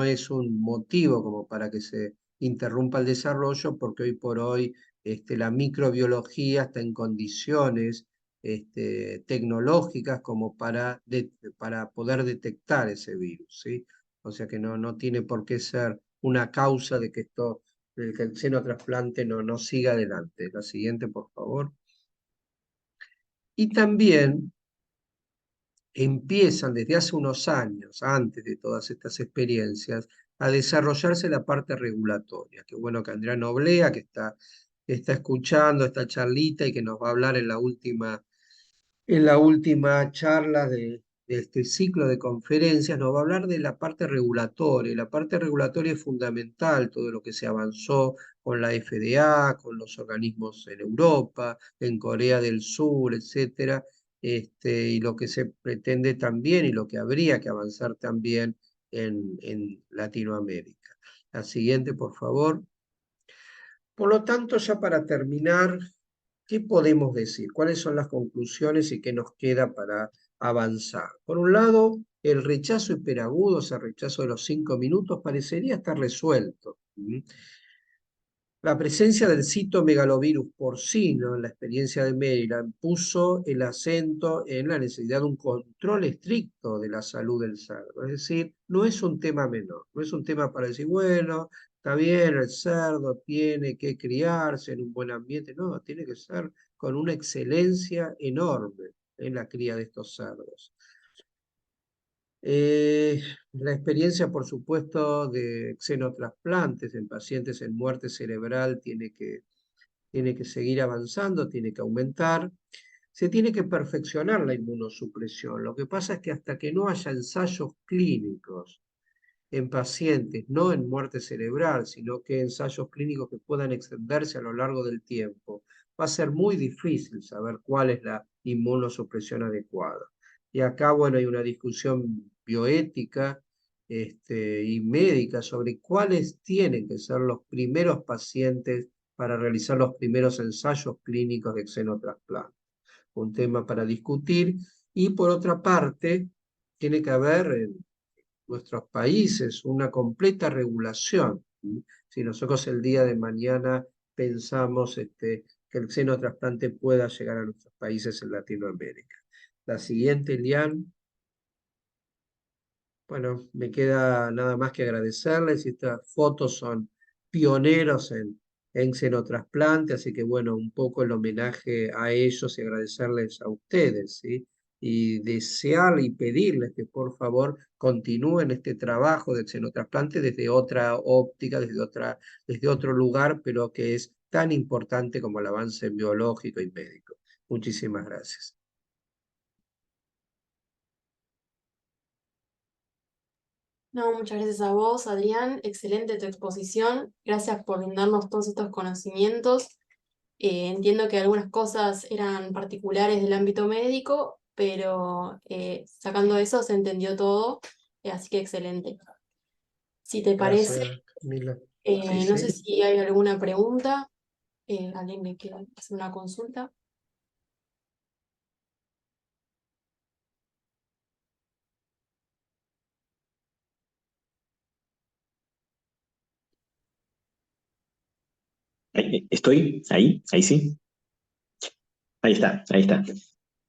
es un motivo como para que se interrumpa el desarrollo, porque hoy por hoy la microbiología está en condiciones tecnológicas como para poder detectar ese virus, ¿sí? O sea que no tiene por qué ser una causa de que que el xenotrasplante no siga adelante. La siguiente, por favor. Y también empiezan desde hace unos años, antes de todas estas experiencias, a desarrollarse la parte regulatoria. Qué bueno que Andrea Noblea, que está escuchando esta charlita y que nos va a hablar en la última charla de este ciclo de conferencias, nos va a hablar de la parte regulatoria. La parte regulatoria es fundamental, todo lo que se avanzó con la FDA, con los organismos en Europa, en Corea del Sur, etcétera, y lo que se pretende también y lo que habría que avanzar también en Latinoamérica. La siguiente, por favor. Por lo tanto, ya para terminar, ¿qué podemos decir? ¿Cuáles son las conclusiones y qué nos queda para avanzar? Por un lado, el rechazo hiperagudo, ese rechazo de los 5 minutos, parecería estar resuelto. La presencia del citomegalovirus porcino en la experiencia de Maryland puso el acento en la necesidad de un control estricto de la salud del cerdo. Es decir, no es un tema menor, no es un tema para decir, bueno, Está bien, el cerdo tiene que criarse en un buen ambiente, no, tiene que ser con una excelencia enorme en la cría de estos cerdos. La experiencia, por supuesto, de xenotrasplantes en pacientes en muerte cerebral tiene que seguir avanzando, tiene que aumentar. Se tiene que perfeccionar la inmunosupresión. Lo que pasa es que hasta que no haya ensayos clínicos en pacientes, no en muerte cerebral, sino que ensayos clínicos que puedan extenderse a lo largo del tiempo, va a ser muy difícil saber cuál es la inmunosupresión adecuada. Y acá, bueno, hay una discusión bioética y médica sobre cuáles tienen que ser los primeros pacientes para realizar los primeros ensayos clínicos de xenotrasplante. Un tema para discutir. Y por otra parte, tiene que haber nuestros países una completa regulación. Si nosotros el día de mañana pensamos que el xenotrasplante pueda llegar a nuestros países en Latinoamérica. La siguiente, Lian. Bueno, me queda nada más que agradecerles. Estas fotos son pioneros en xenotrasplante, así que bueno, un poco el homenaje a ellos y agradecerles a ustedes, ¿sí? Y desear y pedirles que por favor continúen este trabajo de xenotrasplante desde otra óptica, desde otro lugar, pero que es tan importante como el avance biológico y médico. Muchísimas gracias. No, muchas gracias a vos, Adrián. Excelente tu exposición. Gracias por brindarnos todos estos conocimientos. Entiendo que algunas cosas eran particulares del ámbito médico, pero sacando eso se entendió todo, así que excelente. Si te parece, Gracias, Camila. Sí, no sé sí. si hay alguna pregunta, alguien me quiere hacer una consulta. ¿Estoy? Ahí sí. Ahí está, ahí está.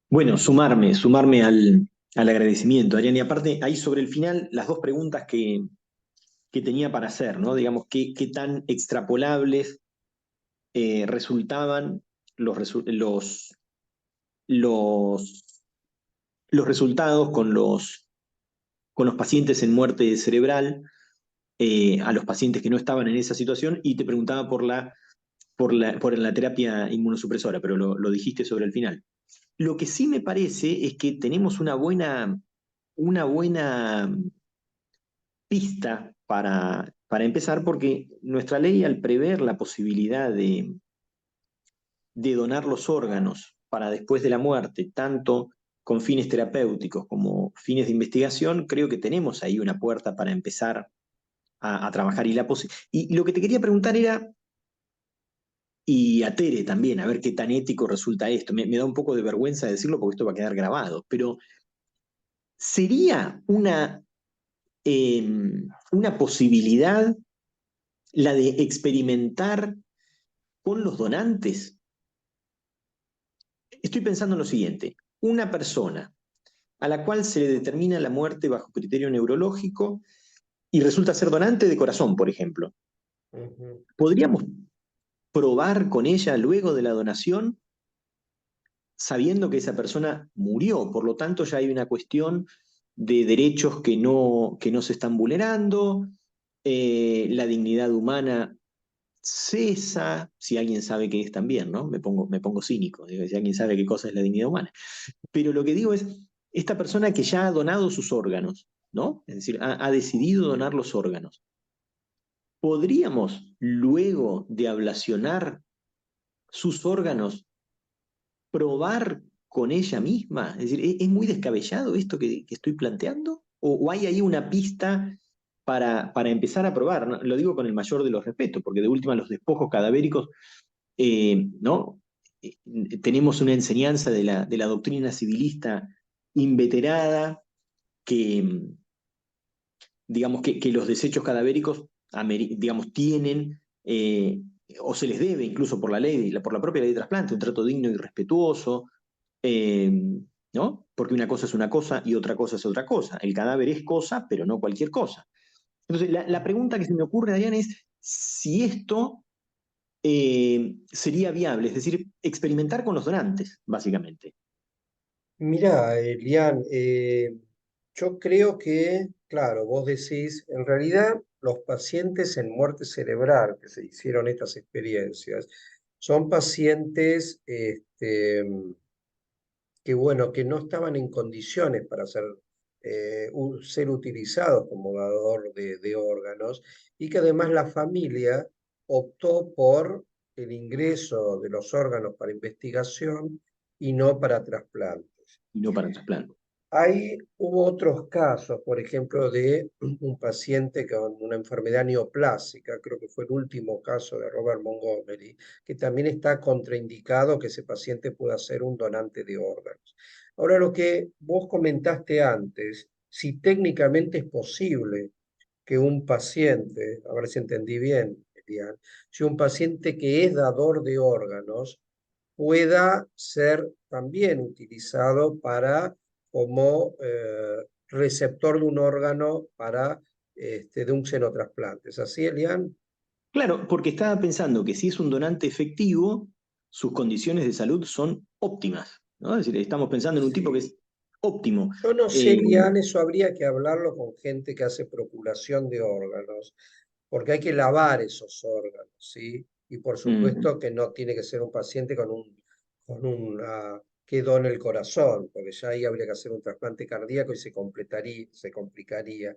Bueno, sumarme al agradecimiento, Adrián. Y aparte, ahí sobre el final, las dos preguntas que tenía para hacer, ¿no? Digamos, qué tan extrapolables resultaban los, los resultados con los pacientes en muerte cerebral, a los pacientes que no estaban en esa situación, y te preguntaba por la terapia inmunosupresora, pero lo dijiste sobre el final. Lo que sí me parece es que tenemos una buena pista para empezar, porque nuestra ley, al prever la posibilidad de donar los órganos para después de la muerte, tanto con fines terapéuticos como fines de investigación, creo que tenemos ahí una puerta para empezar a trabajar. Y lo que te quería preguntar era, y a Tere también, a ver qué tan ético resulta esto. Me da un poco de vergüenza decirlo porque esto va a quedar grabado, pero ¿sería una posibilidad la de experimentar con los donantes? Estoy pensando en lo siguiente: una persona a la cual se le determina la muerte bajo criterio neurológico y resulta ser donante de corazón, por ejemplo. Ujú. ¿Podríamos probar con ella luego de la donación, sabiendo que esa persona murió? Por lo tanto, ya hay una cuestión de derechos que no se están vulnerando, la dignidad humana cesa, si alguien sabe qué es también, ¿no? Me pongo cínico, digo, si alguien sabe qué cosa es la dignidad humana. Pero lo que digo es, esta persona que ya ha donado sus órganos, ¿no? Es decir, ha decidido donar los órganos. ¿Podríamos, luego de ablacionar sus órganos, probar con ella misma? Es decir, ¿es muy descabellado esto que estoy planteando? ¿O hay ahí una pista para empezar a probar? ¿No? Lo digo con el mayor de los respetos, porque de última los despojos cadavéricos, ¿no? Tenemos una enseñanza de la doctrina civilista inveterada que, digamos, que los desechos cadavéricos, digamos, tienen, o se les debe incluso por la ley, por la propia ley de trasplante, un trato digno y respetuoso, eh, ¿no? Porque una cosa es una cosa y otra cosa es otra cosa. El cadáver es cosa, pero no cualquier cosa. Entonces, la pregunta que se me ocurre, Adrián, es si esto sería viable, es decir, experimentar con los donantes, básicamente. Mirá, Elian, yo creo que, claro, vos decís, en realidad los pacientes en muerte cerebral que se hicieron estas experiencias son pacientes que, bueno, que no estaban en condiciones para ser utilizados como dador de órganos y que además la familia optó por el ingreso de los órganos para investigación y no para trasplantes. Y no para trasplante. Hubo otros casos, por ejemplo, de un paciente con una enfermedad neoplásica, creo que fue el último caso de Robert Montgomery, que también está contraindicado que ese paciente pueda ser un donante de órganos. Ahora, lo que vos comentaste antes, si técnicamente es posible que un paciente, a ver si entendí bien, Elian, si un paciente que es dador de órganos pueda ser también utilizado como receptor de un órgano de un xenotrasplante. ¿Es así, Elian? Claro, porque estaba pensando que si es un donante efectivo, sus condiciones de salud son óptimas, ¿no? Es decir, estamos pensando en un tipo que Sí. es óptimo. Yo no sé, Eh, Elian, eso habría que hablarlo con gente que hace procuración de órganos, porque hay que lavar esos órganos, ¿sí? Y por mm, supuesto que no tiene que ser un paciente que done el corazón, porque ya ahí habría que hacer un trasplante cardíaco y se complicaría.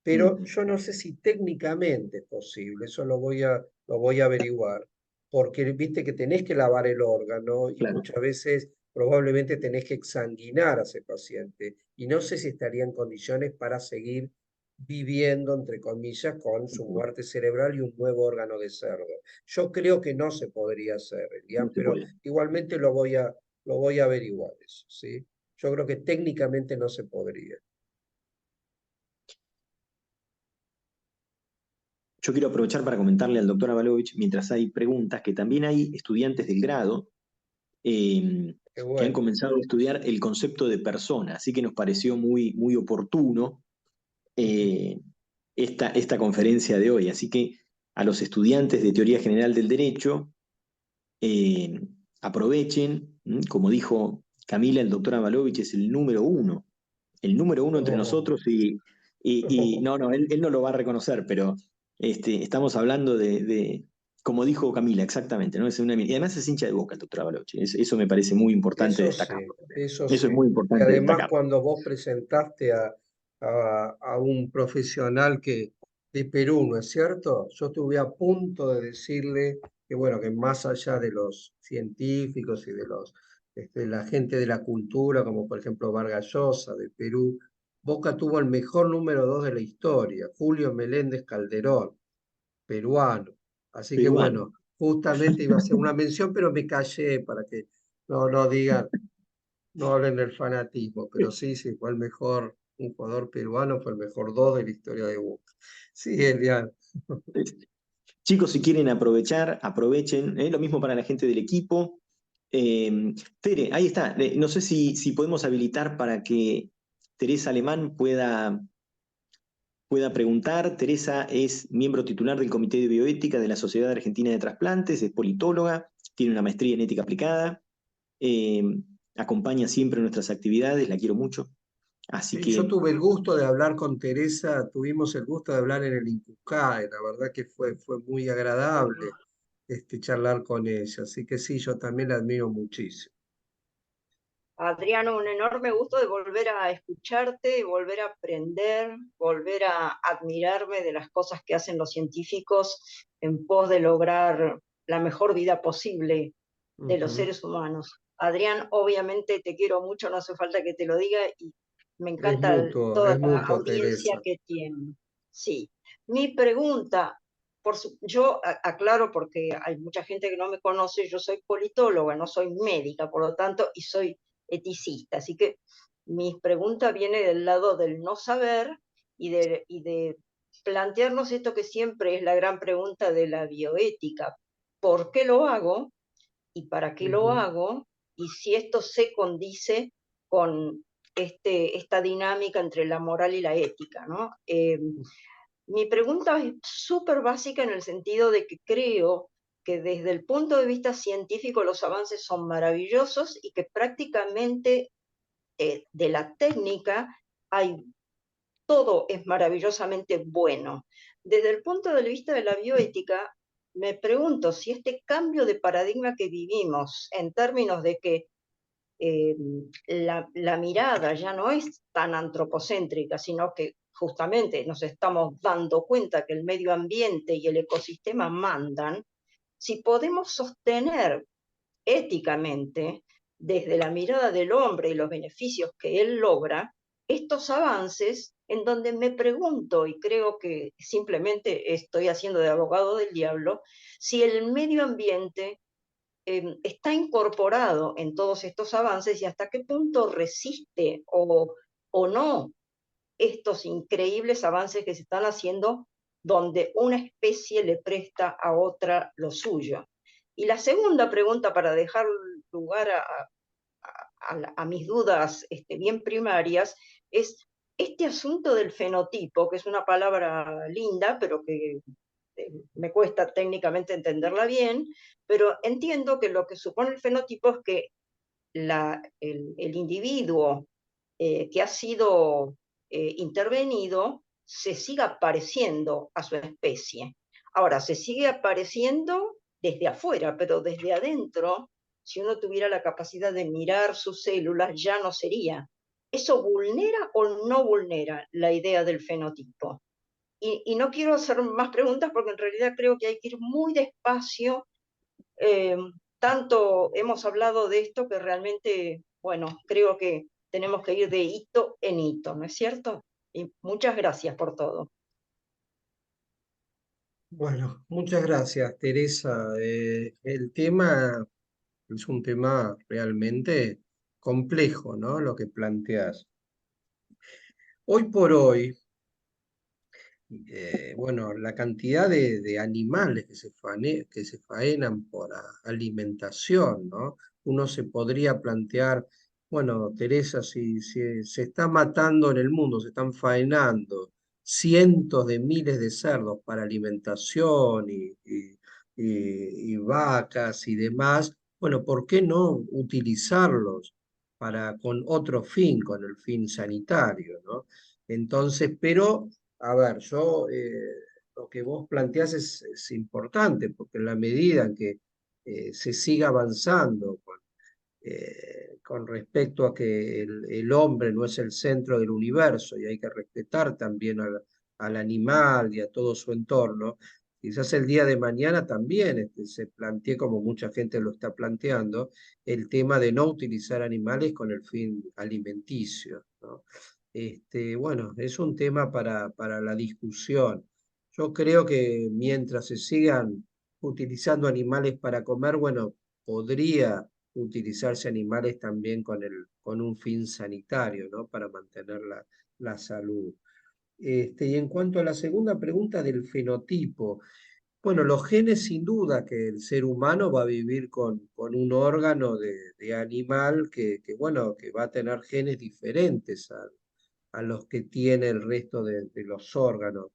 Pero mm, yo no sé si técnicamente es posible, eso lo voy a averiguar, porque viste que tenés que lavar el órgano y claro, muchas veces probablemente tenés que exsanguinar a ese paciente y no sé si estaría en condiciones para seguir viviendo, entre comillas, con su muerte cerebral y un nuevo órgano de cerdo. Yo creo que no se podría hacer, no Elian, se pero puede. igualmente lo voy a averiguar eso, ¿sí? Yo creo que técnicamente no se podría. Yo quiero aprovechar para comentarle al doctor Avalovich, mientras hay preguntas, que también hay estudiantes del grado eh, Qué que han bueno. comenzado a estudiar el concepto de persona, así que nos pareció muy, muy oportuno eh, esta conferencia de hoy. Así que a los estudiantes de Teoría General del Derecho, eh, aprovechen, como dijo Camila, el doctor Avalovich es el número uno entre Oh, nosotros no, no, él no lo va a reconocer, pero estamos hablando como dijo Camila, exactamente, ¿no? Y además es hincha de Boca el doctor Avalovich, eso me parece muy importante eso destacarlo. sí, eso Eso es sí. muy Y importante además destacarlo. cuando vos presentaste a un profesional de Perú, ¿no es cierto? Yo estuve a punto de decirle que, bueno, que más allá de los científicos y de la gente de la cultura, como por ejemplo Vargas Llosa de Perú, Boca tuvo el mejor número 2 de la historia, Julio Meléndez Calderón, peruano. Así que Peruano. bueno, justamente iba a hacer una mención, pero me callé para que no digan, no hablen del fanatismo, pero sí, sí, fue el mejor, un jugador peruano, fue el mejor 2 de la historia de Boca. Sí, Elian. Chicos, si quieren aprovechar, aprovechen. Lo mismo para la gente del equipo. Tere, ahí está. No sé si podemos habilitar para que Teresa Alemán pueda preguntar. Teresa es miembro titular del Comité de Bioética de la Sociedad Argentina de Trasplantes, es politóloga, tiene una maestría en ética aplicada, eh, acompaña siempre nuestras actividades, la quiero mucho. Así Sí, yo que, tuve el gusto de hablar con Teresa, tuvimos el gusto de hablar en el Incucae, la verdad que fue muy agradable charlar con ella, así que sí, yo también la admiro muchísimo. Adriano, un enorme gusto de volver a escucharte, volver a aprender, volver a admirarme de las cosas que hacen los científicos en pos de lograr la mejor vida posible de los Ujú. seres humanos. Adrián, obviamente te quiero mucho, no hace falta que te lo diga y me encanta Es toda la mutuo, audiencia Teresa. que tienen. Sí, mi pregunta, yo aclaro porque hay mucha gente que no me conoce, yo soy politóloga, no soy médica, por lo tanto, y soy eticista. Así que mi pregunta viene del lado del no saber y de plantearnos esto que siempre es la gran pregunta de la bioética. ¿Por qué lo hago? ¿Y para qué lo Ujú. hago? Y si esto se condice con esta dinámica entre la moral y la ética, ¿no? Mi pregunta es súper básica en el sentido de que creo que desde el punto de vista científico los avances son maravillosos y que prácticamente de la técnica todo es maravillosamente bueno. Desde el punto de vista de la bioética, me pregunto si este cambio de paradigma que vivimos en términos de que la mirada ya no es tan antropocéntrica, sino que justamente nos estamos dando cuenta que el medio ambiente y el ecosistema mandan, si podemos sostener éticamente, desde la mirada del hombre y los beneficios que él logra, estos avances en donde me pregunto, y creo que simplemente estoy haciendo de abogado del diablo, si el medio ambiente está incorporado en todos estos avances y hasta qué punto resiste o no estos increíbles avances que se están haciendo donde una especie le presta a otra lo suyo. Y la segunda pregunta, para dejar lugar a mis dudas bien primarias, es este asunto del fenotipo, que es una palabra linda, pero que me cuesta técnicamente entenderla bien, pero entiendo que lo que supone el fenotipo es que el individuo que ha sido intervenido se siga pareciendo a su especie. Ahora, se sigue apareciendo desde afuera, pero desde adentro, si uno tuviera la capacidad de mirar sus células, ya no sería. ¿Eso vulnera o no vulnera la idea del fenotipo? Y no quiero hacer más preguntas porque en realidad creo que hay que ir muy despacio. Eh, Tanto hemos hablado de esto que realmente, bueno, creo que tenemos que ir de hito en hito, ¿no es cierto? Y muchas gracias por todo. Bueno, muchas gracias, Teresa. El tema es un tema realmente complejo, ¿no? Lo que planteas. Hoy por hoy, bueno, la cantidad de animales que se faenan por alimentación, ¿no? Uno se podría plantear, bueno, Teresa, si se está matando en el mundo, se están faenando cientos de miles de cerdos para alimentación y vacas y demás, bueno, ¿por qué no utilizarlos con otro fin, con el fin sanitario, ¿no? Entonces, pero a ver, lo que vos planteás es importante, porque en la medida en que se siga avanzando con respecto a que el hombre no es el centro del universo y hay que respetar también al animal y a todo su entorno, quizás el día de mañana también se plantee, como mucha gente lo está planteando, el tema de no utilizar animales con el fin alimenticio, ¿no? Bueno, es un tema para la discusión. Yo creo que mientras se sigan utilizando animales para comer, bueno, podría utilizarse animales también con un fin sanitario, ¿no? Para mantener la salud. Y en cuanto a la segunda pregunta del fenotipo, bueno, los genes sin duda que el ser humano va a vivir con un órgano de animal bueno, que va a tener genes diferentes a los que tiene el resto de los órganos.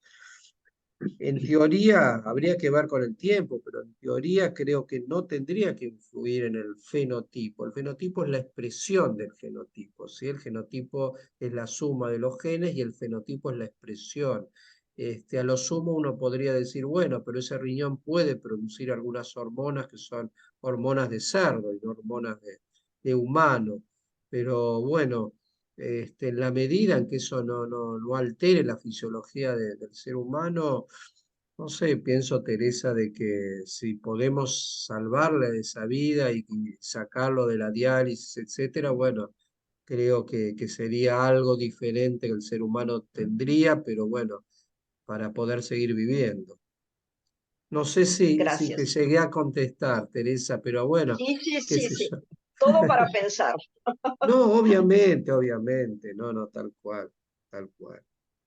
En teoría, habría que ver con el tiempo, pero en teoría creo que no tendría que influir en el fenotipo. El fenotipo es la expresión del genotipo, ¿sí? El genotipo es la suma de los genes y el fenotipo es la expresión. A lo sumo uno podría decir, bueno, pero ese riñón puede producir algunas hormonas que son hormonas de cerdo y no hormonas de humano. Pero bueno, en la medida en que eso no altere la fisiología del ser humano, no sé, pienso, Teresa, de que si podemos salvarle esa vida y sacarlo de la diálisis, etcétera, bueno, creo que sería algo diferente que el ser humano tendría, pero bueno, para poder seguir viviendo. No sé si te Gracias. llegué a contestar, Teresa, pero bueno, Sí, sí, qué sí, sé sí. yo. Todo para pensar. No, obviamente, no, tal cual, tal cual.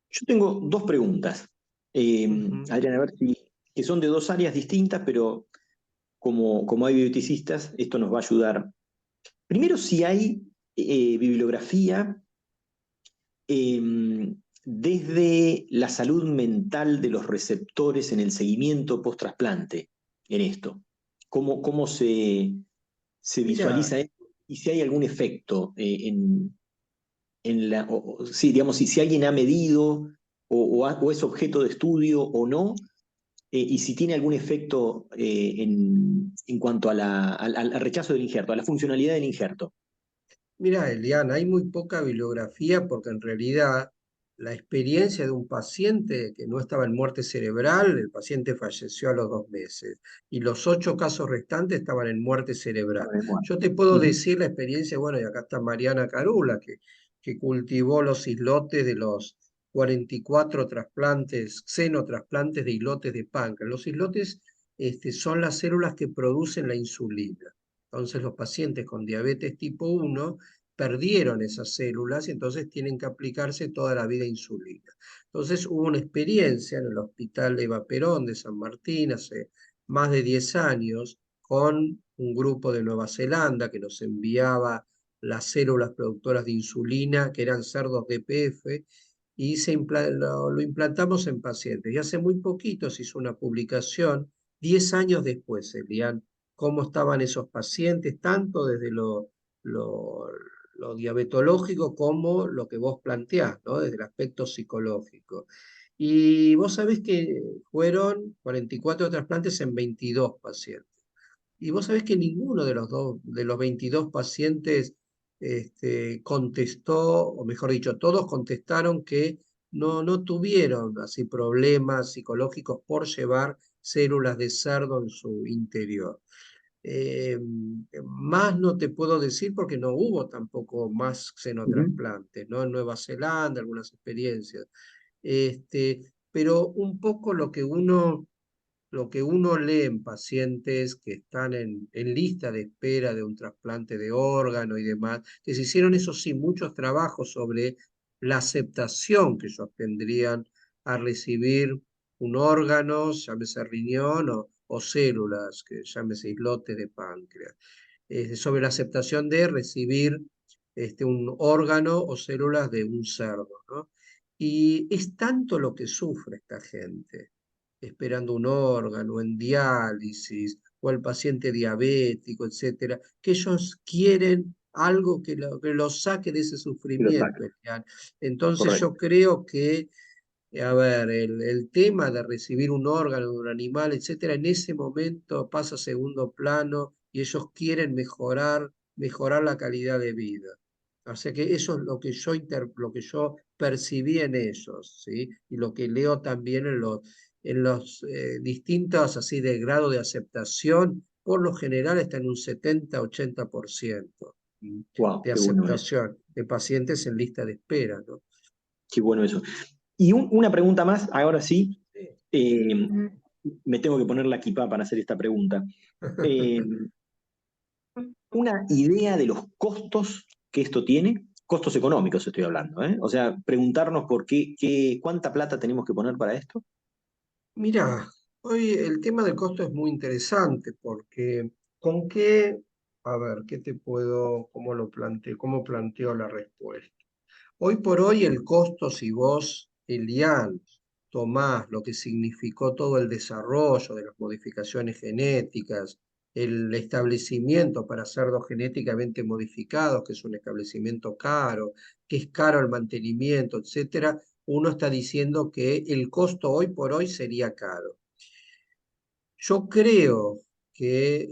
Yo tengo dos preguntas, Ujú. Adrián, a ver si, que son de dos áreas distintas, pero como hay bioticistas, esto nos va a ayudar. Primero, si hay bibliografía eh, desde la salud mental de los receptores en el seguimiento post-trasplante en esto. ¿Cómo se Mira, visualiza esto? Y si hay algún efecto sí, digamos, si alguien ha medido o es objeto de estudio o no, y si tiene algún efecto en cuanto al rechazo del injerto, a la funcionalidad del injerto. mira, Eliana, hay muy poca bibliografía porque en realidad la experiencia de un paciente que no estaba en muerte cerebral, el paciente falleció a los 2 meses y los 8 casos restantes estaban en muerte cerebral. Yo te puedo decir la experiencia, bueno, y acá está Mariana Carula, que cultivó los islotes de los 44 trasplantes, xenotrasplantes de islotes de páncreas. Los islotes son las células que producen la insulina. Entonces los pacientes con diabetes tipo 1 perdieron esas células y entonces tienen que aplicarse toda la vida insulina. Entonces hubo una experiencia en el Hospital Eva Perón de San Martín hace más de 10 años con un grupo de Nueva Zelanda que nos enviaba las células productoras de insulina, que eran cerdos DPF, y lo implantamos en pacientes. Y hace muy poquito se hizo una publicación, 10 años después, Elian, cómo estaban esos pacientes, tanto desde lo diabetológico como lo que vos planteás, ¿no? Desde el aspecto psicológico. Y vos sabés que fueron 44 trasplantes en 22 pacientes. Y vos sabés que ninguno de los 22 pacientes contestó, o mejor dicho, todos contestaron que no tuvieron así problemas psicológicos por llevar células de cerdo en su interior. Más no te puedo decir porque no hubo tampoco más xenotrasplantes, ¿no? En Nueva Zelanda, algunas experiencias. Pero un poco lo que uno lee en pacientes que están en lista de espera de un trasplante de órgano y demás, que se hicieron, eso sí, muchos trabajos sobre la aceptación que ellos tendrían a recibir un órgano, llámese riñón o células, que llámese islote de páncreas, sobre la aceptación de recibir un órgano o células de un cerdo, ¿no? Y es tanto lo que sufre esta gente esperando un órgano, en diálisis, o el paciente diabético, etcétera, que ellos quieren algo que los saque de ese Y lo saca. sufrimiento, Elian. Entonces Correcto. yo creo que, a ver, el tema de recibir un órgano de un animal, etcétera, en ese momento pasa a segundo plano y ellos quieren mejorar la calidad de vida. O sea que eso es lo que yo percibí en ellos, ¿sí? Y lo que leo también en los distintos así de grado de aceptación, por lo general está en un 70-80% Wow, de qué bueno eso. aceptación de pacientes en lista de espera, ¿no? Qué bueno eso. Y una pregunta más, ahora sí. eh, Me tengo que poner la equipa para hacer esta pregunta. Eh, una idea de los costos que esto tiene, costos económicos estoy hablando, ¿eh? O sea, preguntarnos por cuánta plata tenemos que poner para esto. Mira, hoy el tema del costo es muy interesante porque con qué, a ver, cómo planteo la respuesta? Hoy por hoy el costo, si vos, Elian, tomás lo que significó todo el desarrollo de las modificaciones genéticas, el establecimiento para cerdos genéticamente modificados, que es un establecimiento caro, que es caro el mantenimiento, etcétera, uno está diciendo que el costo hoy por hoy sería caro. Yo creo que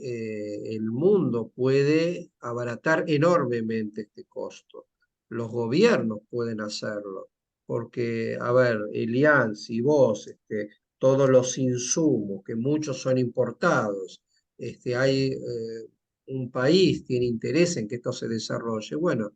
el mundo puede abaratar enormemente este costo. Los gobiernos pueden hacerlo, porque, a ver, Elian, si vos, todos los insumos, que muchos son importados, hay un país tiene interés en que esto se desarrolle, bueno,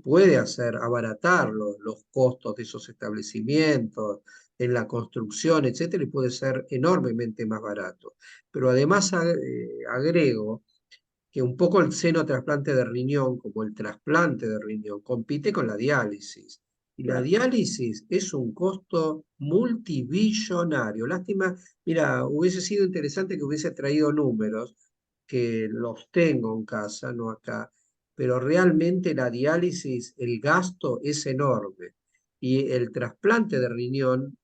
puede abaratar los costos de esos establecimientos, en la construcción, etcétera, y puede ser enormemente más barato. Pero además agrego que un poco el xenotrasplante de riñón, como el trasplante de riñón, compite con la diálisis. Y la Claro. diálisis es un costo multibillonario. Lástima, mira, hubiese sido interesante que hubiese traído números, que los tengo en casa, no acá, pero realmente la diálisis, el gasto es enorme. y el trasplante de riñón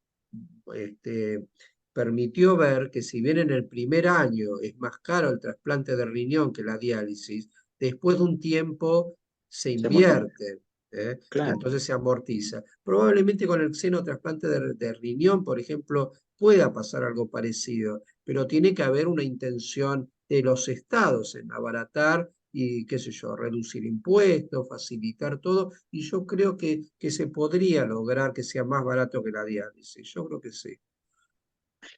permitió ver que si bien en el primer año es más caro el trasplante de riñón que la diálisis, después de un tiempo se Se amortiza. invierte, y Claro. entonces se amortiza. Probablemente con el xenotrasplante de riñón, por ejemplo, pueda pasar algo parecido, pero tiene que haber una intención de los estados en abaratar y, qué sé yo, reducir impuestos, facilitar todo, y yo creo que se podría lograr que sea más barato que la diálisis, yo creo que sí.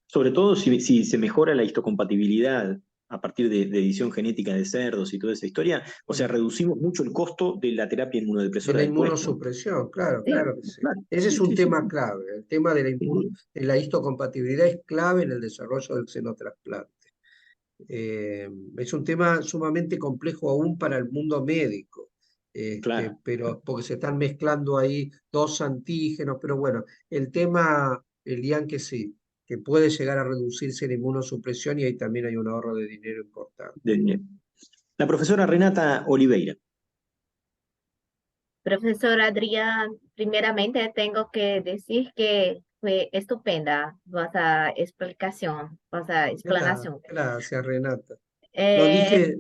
Sobre todo si se mejora la histocompatibilidad a partir de edición genética de cerdos y toda esa historia, o sea, reducimos mucho el costo de la terapia De inmunodepresora la después, ¿no? inmunosupresión, claro, Claro, claro que sí. claro. Ese es Sí, un sí, sí. tema clave. El tema de Ujú. la histocompatibilidad es clave en el desarrollo del xenotrasplante. Es un tema sumamente complejo aún para el mundo médico, Claro. pero porque se están mezclando ahí dos antígenos, pero bueno, el tema, Elian, que sí, que puede llegar a reducirse la inmunosupresión y ahí también hay un ahorro de dinero importante. La profesora Renata Oliveira. Profesor Adrián, primeramente tengo que decir que fue estupenda vuestra explicación, vuestra explanación. Gracias, Renata. Lo Eh, dije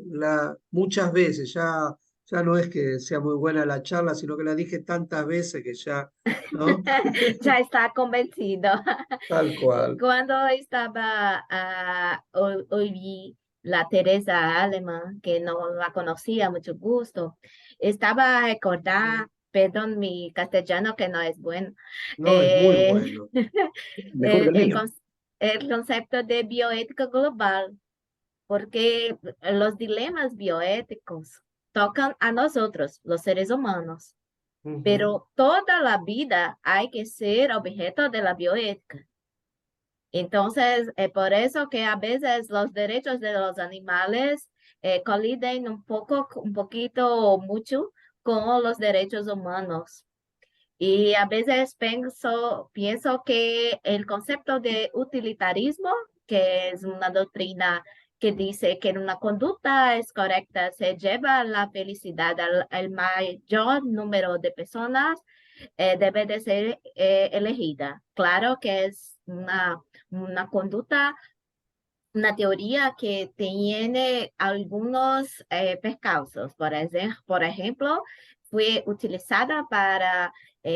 muchas veces, ya no es que sea muy buena la charla, sino que la dije tantas veces que ya, ¿no? ya está convencido. Tal cual. Cuando estaba, oí la Teresa Alemán, que no la conocía, mucho gusto, estaba a recordar, perdón, mi castellano que no es bueno, No, es muy eh, bueno. Mejor que el mío. el concepto de bioética global, porque los dilemas bioéticos tocan a nosotros, los seres humanos, Ujú. pero toda la vida hay que ser objeto de la bioética. Entonces, por eso que a veces los derechos de los animales coliden un poquito mucho con los derechos humanos. Y a veces pienso que el concepto de utilitarismo, que es una doctrina que dice que una conducta es correcta, se lleva la felicidad al mayor número de personas, debe de ser elegida. Claro que es una conducta, una teoría que tiene algunos percausos. Por ejemplo, fue utilizada para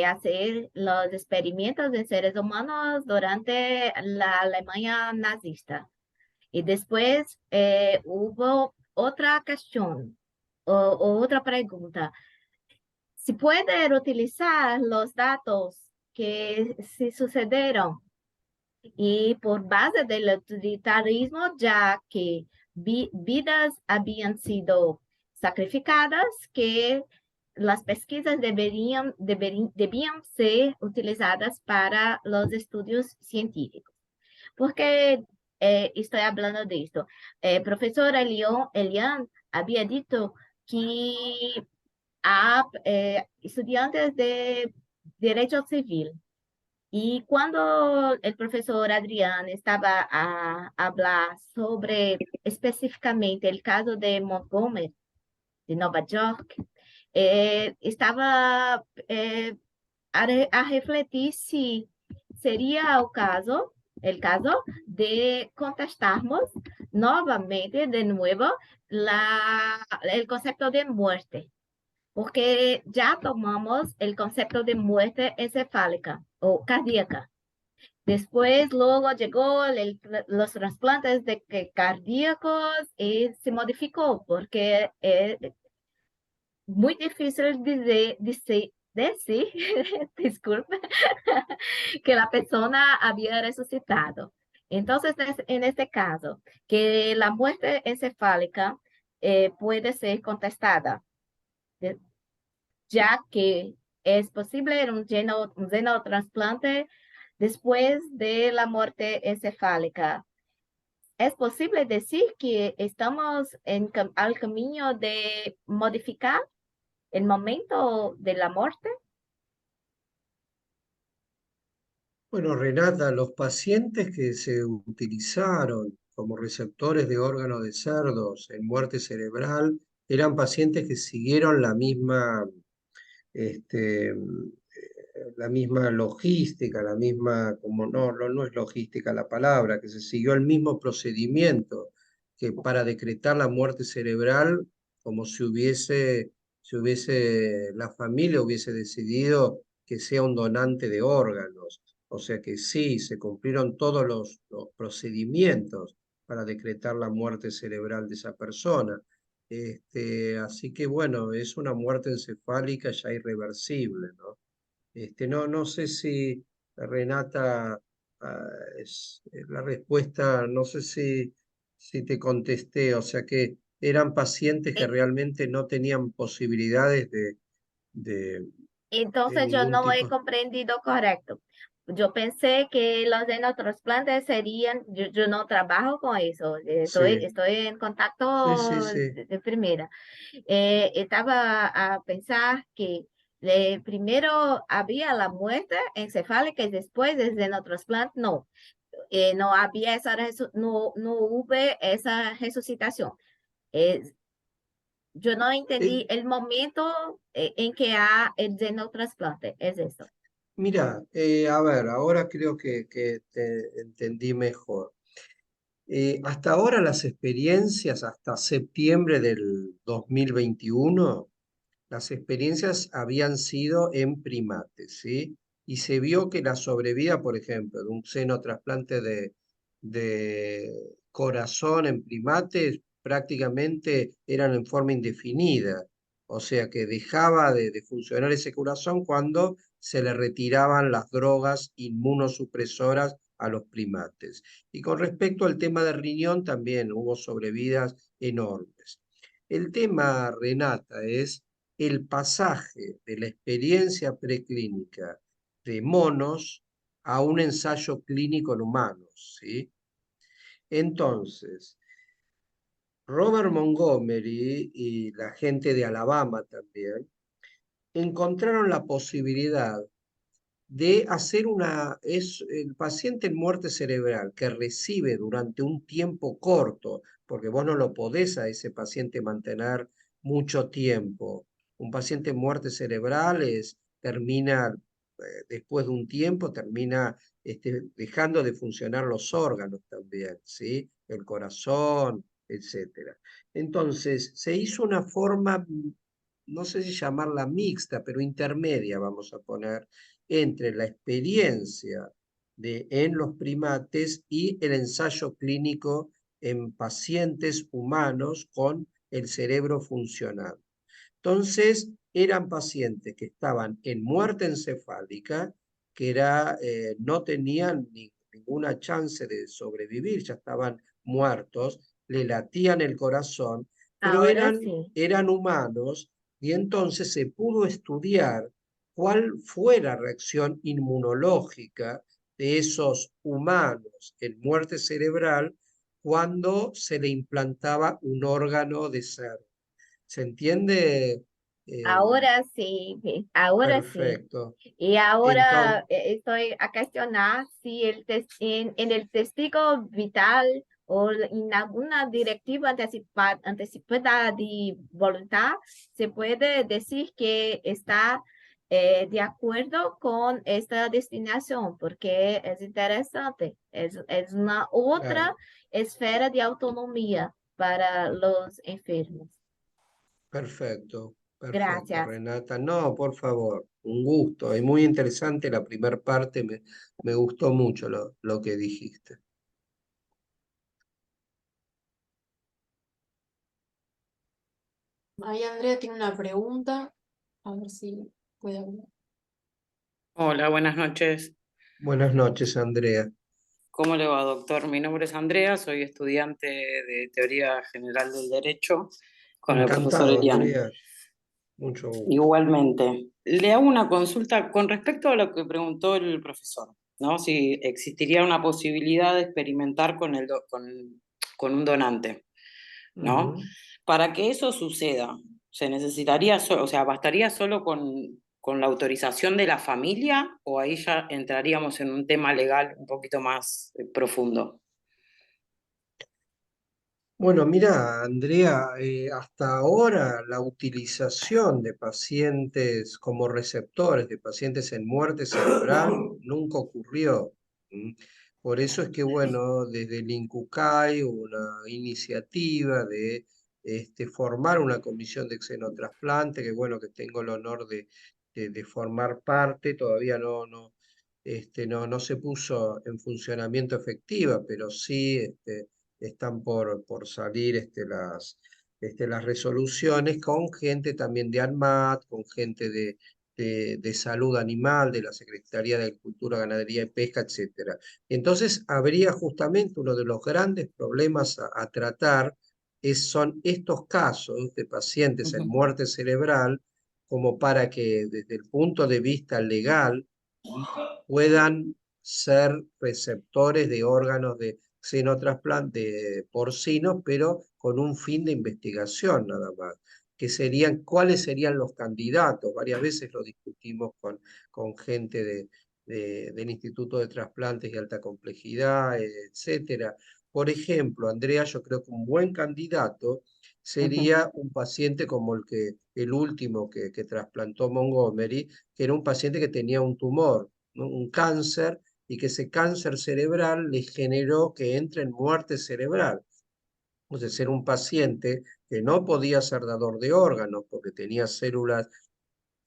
hacer los experimentos de seres humanos durante la Alemania nazista. Y después hubo otra cuestión o otra pregunta. Si pueden utilizar los datos que se sucedieron y por base del utilitarismo, ya que vidas habían sido sacrificadas, que las pesquisas debían ser utilizadas para los estudios científicos. Porque estoy hablando de esto. Profesora Elian había dicho que a estudiantes de Derecho Civil. Y cuando el profesor Adrián estaba a hablar sobre específicamente el caso de Montgomery, de Nueva York, estaba a refletir si sería el caso de contestarmos novamente, de nuevo, el concepto de muerte, porque ya tomamos el concepto de muerte encefálica o cardíaca. Después, luego llegó los trasplantes cardíacos y se modificó porque es muy difícil decir, disculpe, que la persona había resucitado. Entonces, en este caso, que la muerte encefálica puede ser contestada, ya que es posible un xenotrasplante después de la muerte encefálica. ¿Es posible decir que estamos al camino de modificar el momento de la muerte? Bueno, Renata, los pacientes que se utilizaron como receptores de órganos de cerdos en muerte cerebral eran pacientes que siguieron la misma este, la misma logística, la misma, como no es logística la palabra, que se siguió el mismo procedimiento que para decretar la muerte cerebral, como si hubiese la familia hubiese decidido que sea un donante de órganos. O sea que sí, se cumplieron todos los procedimientos para decretar la muerte cerebral de esa persona. Así que bueno, es una muerte encefálica ya irreversible, ¿no? No sé si Renata, la respuesta, no sé si te contesté, o sea que eran pacientes que E- realmente no tenían posibilidades de Entonces yo ningún no he tipo. comprendido correcto. Yo pensé que los xenotrasplantes serían, yo no trabajo con eso, Sí, estoy en sí, sí, contacto sí. de primera. Estaba a pensar que primero había la muerte encefálica y después del xenotrasplante no. No había no hubo esa resucitación. Eh, yo no Eh, entendí el momento en que hay el xenotrasplante, es esto. Mira, a ver, ahora creo que te entendí mejor. Hasta ahora las experiencias, hasta septiembre del 2021, las experiencias habían sido en primates, ¿sí? Y se vio que la sobrevida, por ejemplo, de un xenotrasplante de corazón en primates prácticamente eran en forma indefinida. O sea que dejaba de funcionar ese corazón cuando se le retiraban las drogas inmunosupresoras a los primates. Y con respecto al tema del riñón, también hubo sobrevidas enormes. El tema, Renata, es el pasaje de la experiencia preclínica de monos a un ensayo clínico en humanos, ¿sí? Entonces, Robert Montgomery y la gente de Alabama también encontraron la posibilidad de hacer es el paciente en muerte cerebral que recibe durante un tiempo corto, porque vos no lo podés a ese paciente mantener mucho tiempo. Un paciente en muerte cerebral termina, después de un tiempo, termina dejando de funcionar los órganos también, ¿sí? El corazón, etcétera. Entonces, se hizo una forma, no sé si llamarla mixta, pero intermedia, vamos a poner, entre la experiencia en los primates y el ensayo clínico en pacientes humanos con el cerebro funcionando. Entonces, eran pacientes que estaban en muerte encefálica, que no tenían ninguna chance de sobrevivir, ya estaban muertos, le latían el corazón, pero Ahora eran, sí. eran humanos y entonces se pudo estudiar cuál fue la reacción inmunológica de esos humanos en muerte cerebral cuando se le implantaba un órgano de ser. ¿Se entiende? Eh, Ahora sí, ahora sí. Perfecto. Y ahora Entonces, estoy a cuestionar si en el testigo vital o en alguna directiva anticipada de voluntad, se puede decir que está de acuerdo con esta destinación, porque es interesante, es una otra claro, esfera de autonomía para los enfermos. perfecto, perfecto, Gracias. Renata. No, por favor, un gusto. Es muy interesante la primera parte, me gustó mucho lo que dijiste. Ahí Andrea tiene una pregunta, a ver si puede hablar. Hola, buenas noches. Buenas noches, Andrea. ¿Cómo le va, doctor? Mi nombre es Andrea, soy estudiante de Teoría General del Derecho con el profesor Encantado, Elian. Andrea. Mucho gusto. Igualmente, le hago una consulta con respecto a lo que preguntó el profesor, ¿no? Si existiría una posibilidad de experimentar con un donante, ¿no? Ujú. Para que eso suceda, ¿se necesitaría, o sea, bastaría solo con la autorización de la familia o ahí ya entraríamos en un tema legal un poquito más profundo? Bueno, mira, Andrea, hasta ahora la utilización de pacientes como receptores de pacientes en muerte cerebral nunca ocurrió. ¿M? Por eso es que, bueno, desde el INCUCAI hubo una iniciativa de formar una comisión de xenotrasplante, que bueno, que tengo el honor de formar parte, todavía no se puso en funcionamiento efectiva, pero sí están por salir las resoluciones con gente también de ANMAT, con gente de salud animal, de la Secretaría de Agricultura, Ganadería y Pesca, etc. Entonces, habría justamente uno de los grandes problemas a tratar son estos casos de pacientes en Ujú. muerte cerebral, como para que desde el punto de vista legal puedan ser receptores de órganos de xenotrasplante porcinos, pero con un fin de investigación nada más, que serían, ¿cuáles serían los candidatos? Varias veces lo discutimos con gente del Instituto de Trasplantes y Alta Complejidad, etcétera. Por ejemplo, Andrea, yo creo que un buen candidato Ujú. sería un paciente como el último que trasplantó Montgomery, que era un paciente que tenía un tumor, ¿no? Un cáncer, y que ese cáncer cerebral le generó que entre en muerte cerebral. Entonces, era un paciente que no podía ser dador de órganos porque tenía células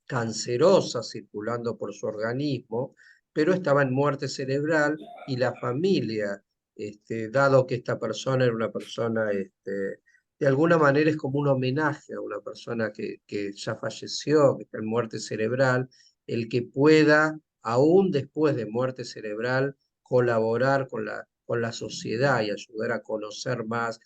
cancerosas circulando por su organismo, pero estaba en muerte cerebral y la familia, dado que esta persona era una persona, de alguna manera es como un homenaje a una persona que ya falleció, que está en muerte cerebral, el que pueda, aún después de muerte cerebral, colaborar con la sociedad y ayudar a conocer más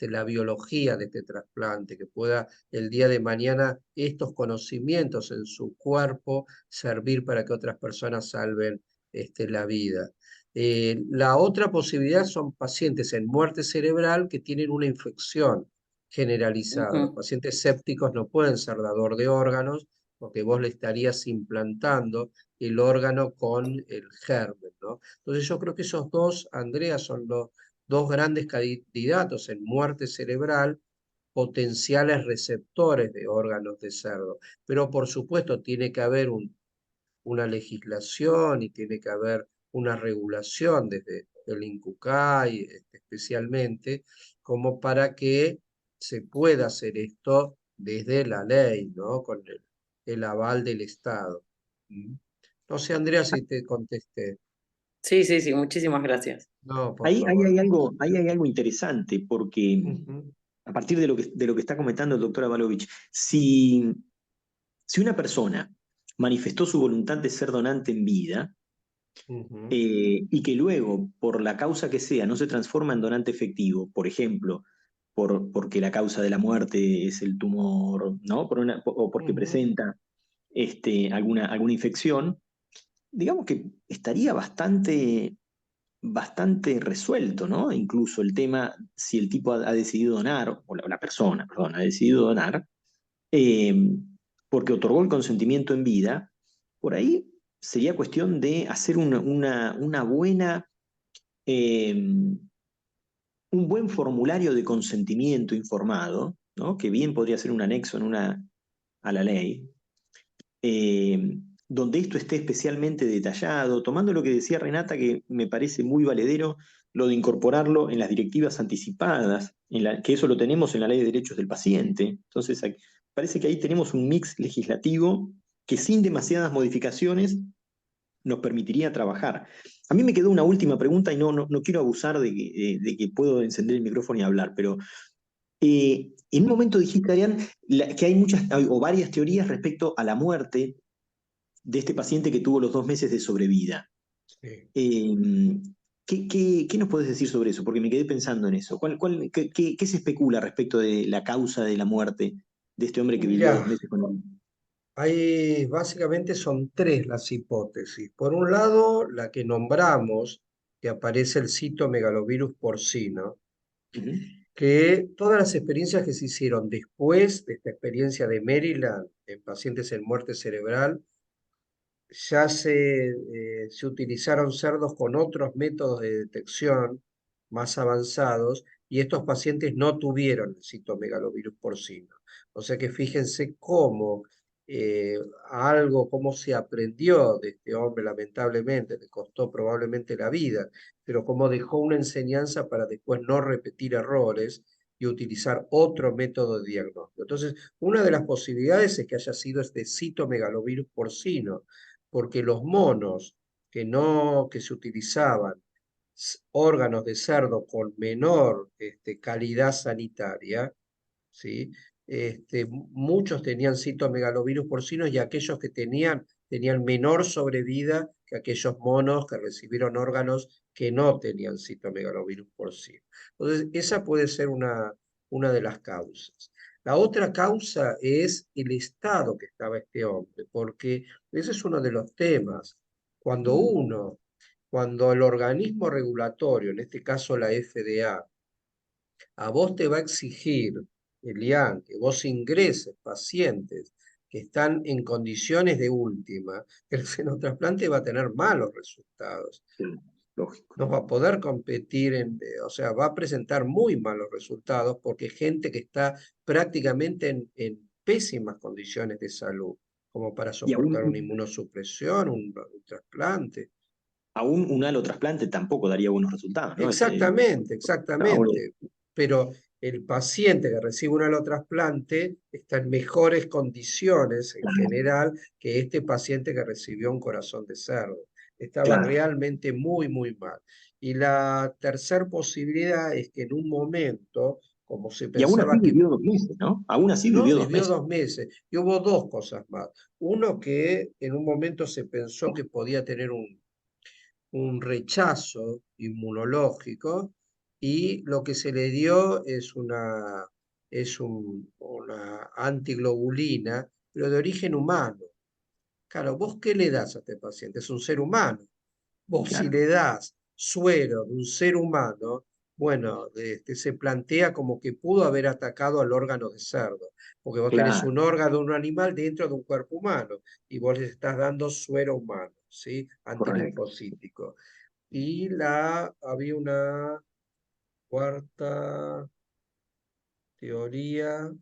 la biología de este trasplante, que pueda el día de mañana estos conocimientos en su cuerpo servir para que otras personas salven la vida. La otra posibilidad son pacientes en muerte cerebral que tienen una infección generalizada. Los Ujú. pacientes sépticos no pueden ser dador de órganos porque vos le estarías implantando el órgano con el germen, ¿no? Entonces yo creo que esos dos, Andrea, son los dos grandes candidatos en muerte cerebral, potenciales receptores de órganos de cerdo. Pero por supuesto tiene que haber una legislación y tiene que haber una regulación desde el INCUCAI especialmente, como para que se pueda hacer esto desde la ley, ¿no? Con el aval del Estado. ¿Mm? No sé, Andrea, si te contesté. Sí, sí, sí, muchísimas gracias. No, por Ahí favor. ahí hay algo interesante, porque Ujú, a partir de lo que está comentando el doctor Avalovich, si una persona manifestó su voluntad de ser donante en vida, ujú, y que luego, por la causa que sea, no se transforma en donante efectivo, por ejemplo, porque la causa de la muerte es el tumor, ¿no? O porque ujú. presenta alguna infección, digamos que estaría bastante resuelto, ¿no? Incluso el tema, si el tipo ha decidido donar, o la persona, perdón, ha decidido donar, eh, porque otorgó el consentimiento en vida, por ahí sería cuestión de hacer una buena, eh, un buen formulario de consentimiento informado, ¿no? Que bien podría ser un anexo a la ley, eh, donde esto esté especialmente detallado, tomando lo que decía Renata, que me parece muy valedero, lo de incorporarlo en las directivas anticipadas, que eso lo tenemos en la Ley de Derechos del Paciente. Entonces, parece que ahí tenemos un mix legislativo que sin demasiadas modificaciones nos permitiría trabajar. A mí me quedó una última pregunta y no quiero abusar de que puedo encender el micrófono y hablar, pero en un momento dijiste, Arián, que hay muchas o varias teorías respecto a la muerte de este paciente que tuvo los 2 meses de sobrevida. Sí. Eh, ¿Qué nos podés decir sobre eso? Porque me quedé pensando en eso. ¿Qué se especula respecto de la causa de la muerte de este hombre que vivió Mira, 2 meses con él? básicamente son tres las hipótesis. Por un lado, la que nombramos, que aparece el citomegalovirus porcino, Ujú. que todas las experiencias que se hicieron después de esta experiencia de Maryland en pacientes en muerte cerebral, ya se utilizaron cerdos con otros métodos de detección más avanzados y estos pacientes no tuvieron el citomegalovirus porcino. O sea que fíjense cómo cómo se aprendió de este hombre, lamentablemente, le costó probablemente la vida, pero cómo dejó una enseñanza para después no repetir errores y utilizar otro método de diagnóstico. Entonces, una de las posibilidades es que haya sido este citomegalovirus porcino, porque los monos que se utilizaban órganos de cerdo con menor calidad sanitaria, ¿sí? Muchos tenían citomegalovirus porcinos y aquellos que tenían menor sobrevida que aquellos monos que recibieron órganos que no tenían citomegalovirus porcino. Entonces, esa puede ser una de las causas. La otra causa es el estado que estaba este hombre, porque ese es uno de los temas. Cuando el organismo regulatorio, en este caso la FDA, a vos te va a exigir, Elian, que vos ingreses pacientes que están en condiciones de última, el xenotrasplante va a tener malos resultados. Sí, lógico. No va a poder competir, o sea, va a presentar muy malos resultados porque gente que está prácticamente en pésimas condiciones de salud, como para Y soportar una inmunosupresión, un trasplante. aún un alotrasplante tampoco daría buenos resultados, ¿no? Exactamente, No, exactamente. Pero el paciente que recibe un alotrasplante está en mejores condiciones en general que este paciente que recibió un corazón de cerdo. Estaba claro. realmente muy, muy mal. Y la tercera posibilidad es que en un momento, como se Y aún así pensaba que vivió 2 meses, ¿no? Aún así no, vivió dos vivió meses. 2 meses, y hubo dos cosas más. Uno, que en un momento se pensó que podía tener un rechazo inmunológico, y lo que se le dio es una antiglobulina, pero de origen humano. Claro, ¿vos qué le das a este paciente? Es un ser humano. Vos, si Claro, le das suero de un ser humano, bueno, se plantea como que pudo haber atacado al órgano de cerdo, porque vos tenés claro, un órgano de un animal dentro de un cuerpo humano y vos le estás dando suero humano, ¿sí? correcto. Antilinfocítico. Y había una cuarta teoría.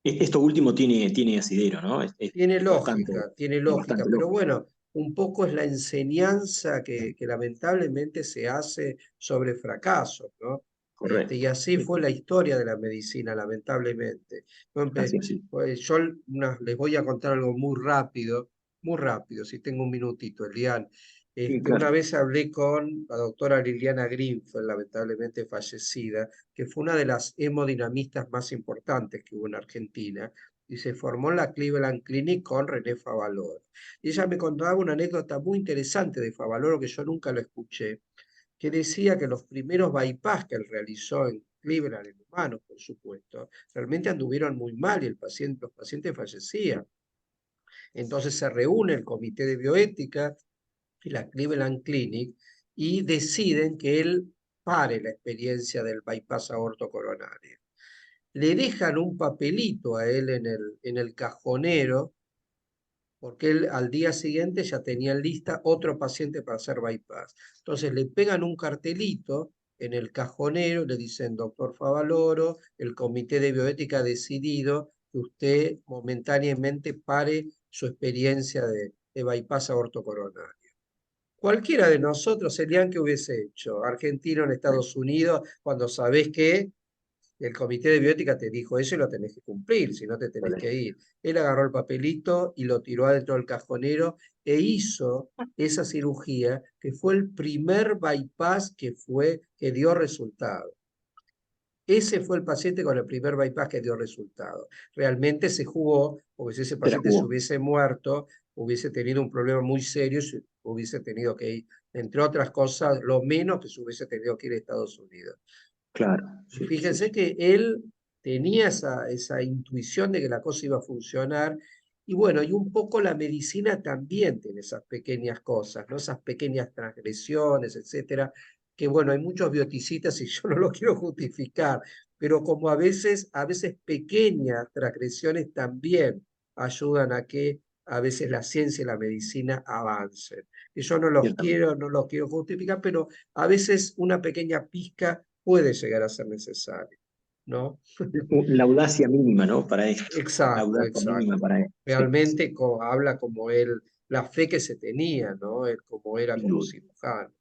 Esto último tiene asidero, ¿no? Tiene Es lógica, bastante pero lógico. bueno, un poco es la enseñanza que lamentablemente se hace sobre fracasos, ¿no? Y Correcto. así fue la historia de la medicina, lamentablemente. Así es. Pues yo les voy a contar algo muy rápido, si tengo un minutito, Elian. Sí, Una claro. vez hablé con la doctora Liliana Greenfeld, lamentablemente fallecida, que fue una de las hemodinamistas más importantes que hubo en Argentina, y se formó en la Cleveland Clinic con René Favaloro. Y ella me contaba una anécdota muy interesante de Favaloro que yo nunca lo escuché, que decía que los primeros bypass que él realizó en Cleveland, en humanos, por supuesto, realmente anduvieron muy mal y los pacientes fallecían. Entonces se reúne el comité de bioética y la Cleveland Clinic y deciden que él pare la experiencia del bypass aortocoronario. Le dejan un papelito a él en el cajonero, porque él al día siguiente ya tenía en lista otro paciente para hacer bypass. Entonces le pegan un cartelito en el cajonero, le dicen: doctor Favaloro, el comité de bioética ha decidido que usted momentáneamente pare su experiencia de bypass aortocoronario. Cualquiera de nosotros, serían que hubiese hecho, argentino en Estados Unidos, cuando sabés que el comité de bioética te dijo eso y lo tenés que cumplir, si no te tenés que ir. Él agarró el papelito y lo tiró adentro del cajonero e hizo esa cirugía, que fue el primer bypass que dio resultado. Ese fue el paciente con el primer bypass que dio resultado. Realmente se jugó, porque si ese Se la paciente se jugó. hubiese muerto, hubiese tenido un problema muy serio, hubiese tenido que ir, entre otras cosas, lo menos que se hubiese tenido que ir a Estados Unidos. Claro. Y Sí, sí, fíjense sí. que él tenía esa intuición de que la cosa iba a funcionar. Y bueno, y un poco la medicina también tiene esas pequeñas cosas, ¿no? Esas pequeñas transgresiones, etcétera, que bueno, hay muchos bioticistas y yo no lo quiero justificar, pero como a veces pequeñas transgresiones también ayudan a que a veces la ciencia y la medicina avancen. Y yo no los Ciertamente. quiero, no los quiero justificar, pero a veces una pequeña pizca puede llegar a ser necesario, ¿no? La audacia mínima, ¿no? Para esto. La Exacto, audacia mínima exacto. para esto. Sí, Realmente habla como él, la fe que se tenía, ¿no? Él como era sin como duda. cirujano.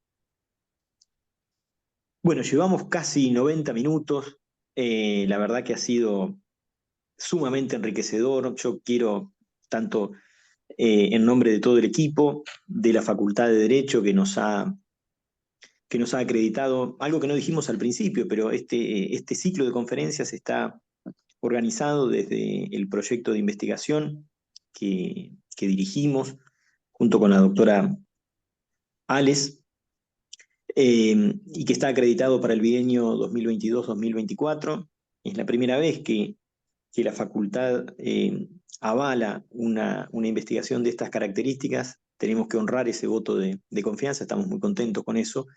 Bueno, llevamos casi 90 minutos. La verdad que ha sido sumamente enriquecedor. Yo quiero, tanto en nombre de todo el equipo, de la Facultad de Derecho que nos ha acreditado, algo que no dijimos al principio, pero este ciclo de conferencias está organizado desde el proyecto de investigación que dirigimos junto con la doctora Ales, y que está acreditado para el bienio 2022-2024. Es la primera vez que la facultad avala una investigación de estas características. Tenemos que honrar ese voto de confianza, estamos muy contentos con eso,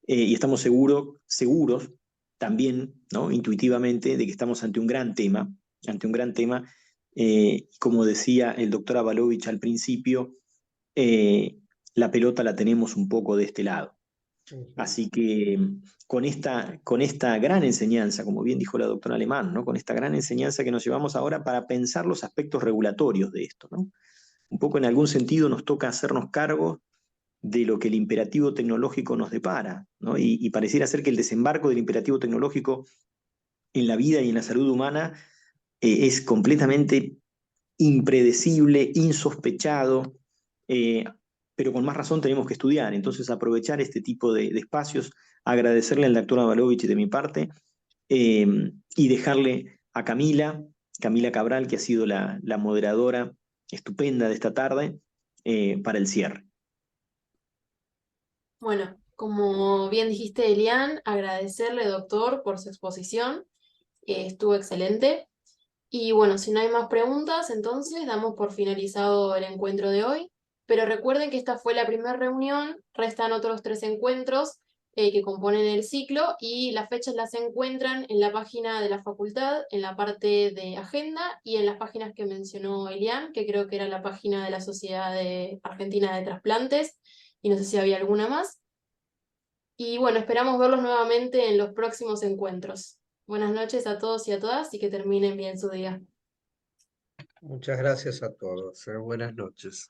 y estamos seguros también, ¿no? Intuitivamente, de que estamos ante un gran tema. Como decía el doctor Avalovich al principio, la pelota la tenemos un poco de este lado. Así que con esta gran enseñanza, como bien dijo la doctora Alemán, ¿no? Con esta gran enseñanza que nos llevamos ahora para pensar los aspectos regulatorios de esto, ¿no? Un poco en algún sentido nos toca hacernos cargo de lo que el imperativo tecnológico nos depara, ¿no? Y pareciera ser que el desembarco del imperativo tecnológico en la vida y en la salud humana es completamente impredecible, insospechado, eh, pero con más razón tenemos que estudiar. Entonces, aprovechar este tipo de espacios, agradecerle al doctor Avalovich de mi parte, y dejarle a Camila Cabral, que ha sido la moderadora estupenda de esta tarde, para el cierre. Bueno, como bien dijiste, Elian, agradecerle, doctor, por su exposición. Estuvo excelente. Y bueno, si no hay más preguntas, entonces damos por finalizado el encuentro de hoy. Pero recuerden que esta fue la primera reunión, restan otros 3 encuentros que componen el ciclo y las fechas las encuentran en la página de la facultad, en la parte de agenda y en las páginas que mencionó Elian, que creo que era la página de la Sociedad Argentina de Trasplantes, y no sé si había alguna más. Y bueno, esperamos verlos nuevamente en los próximos encuentros. Buenas noches a todos y a todas y que terminen bien su día. Muchas gracias a todos. Buenas noches.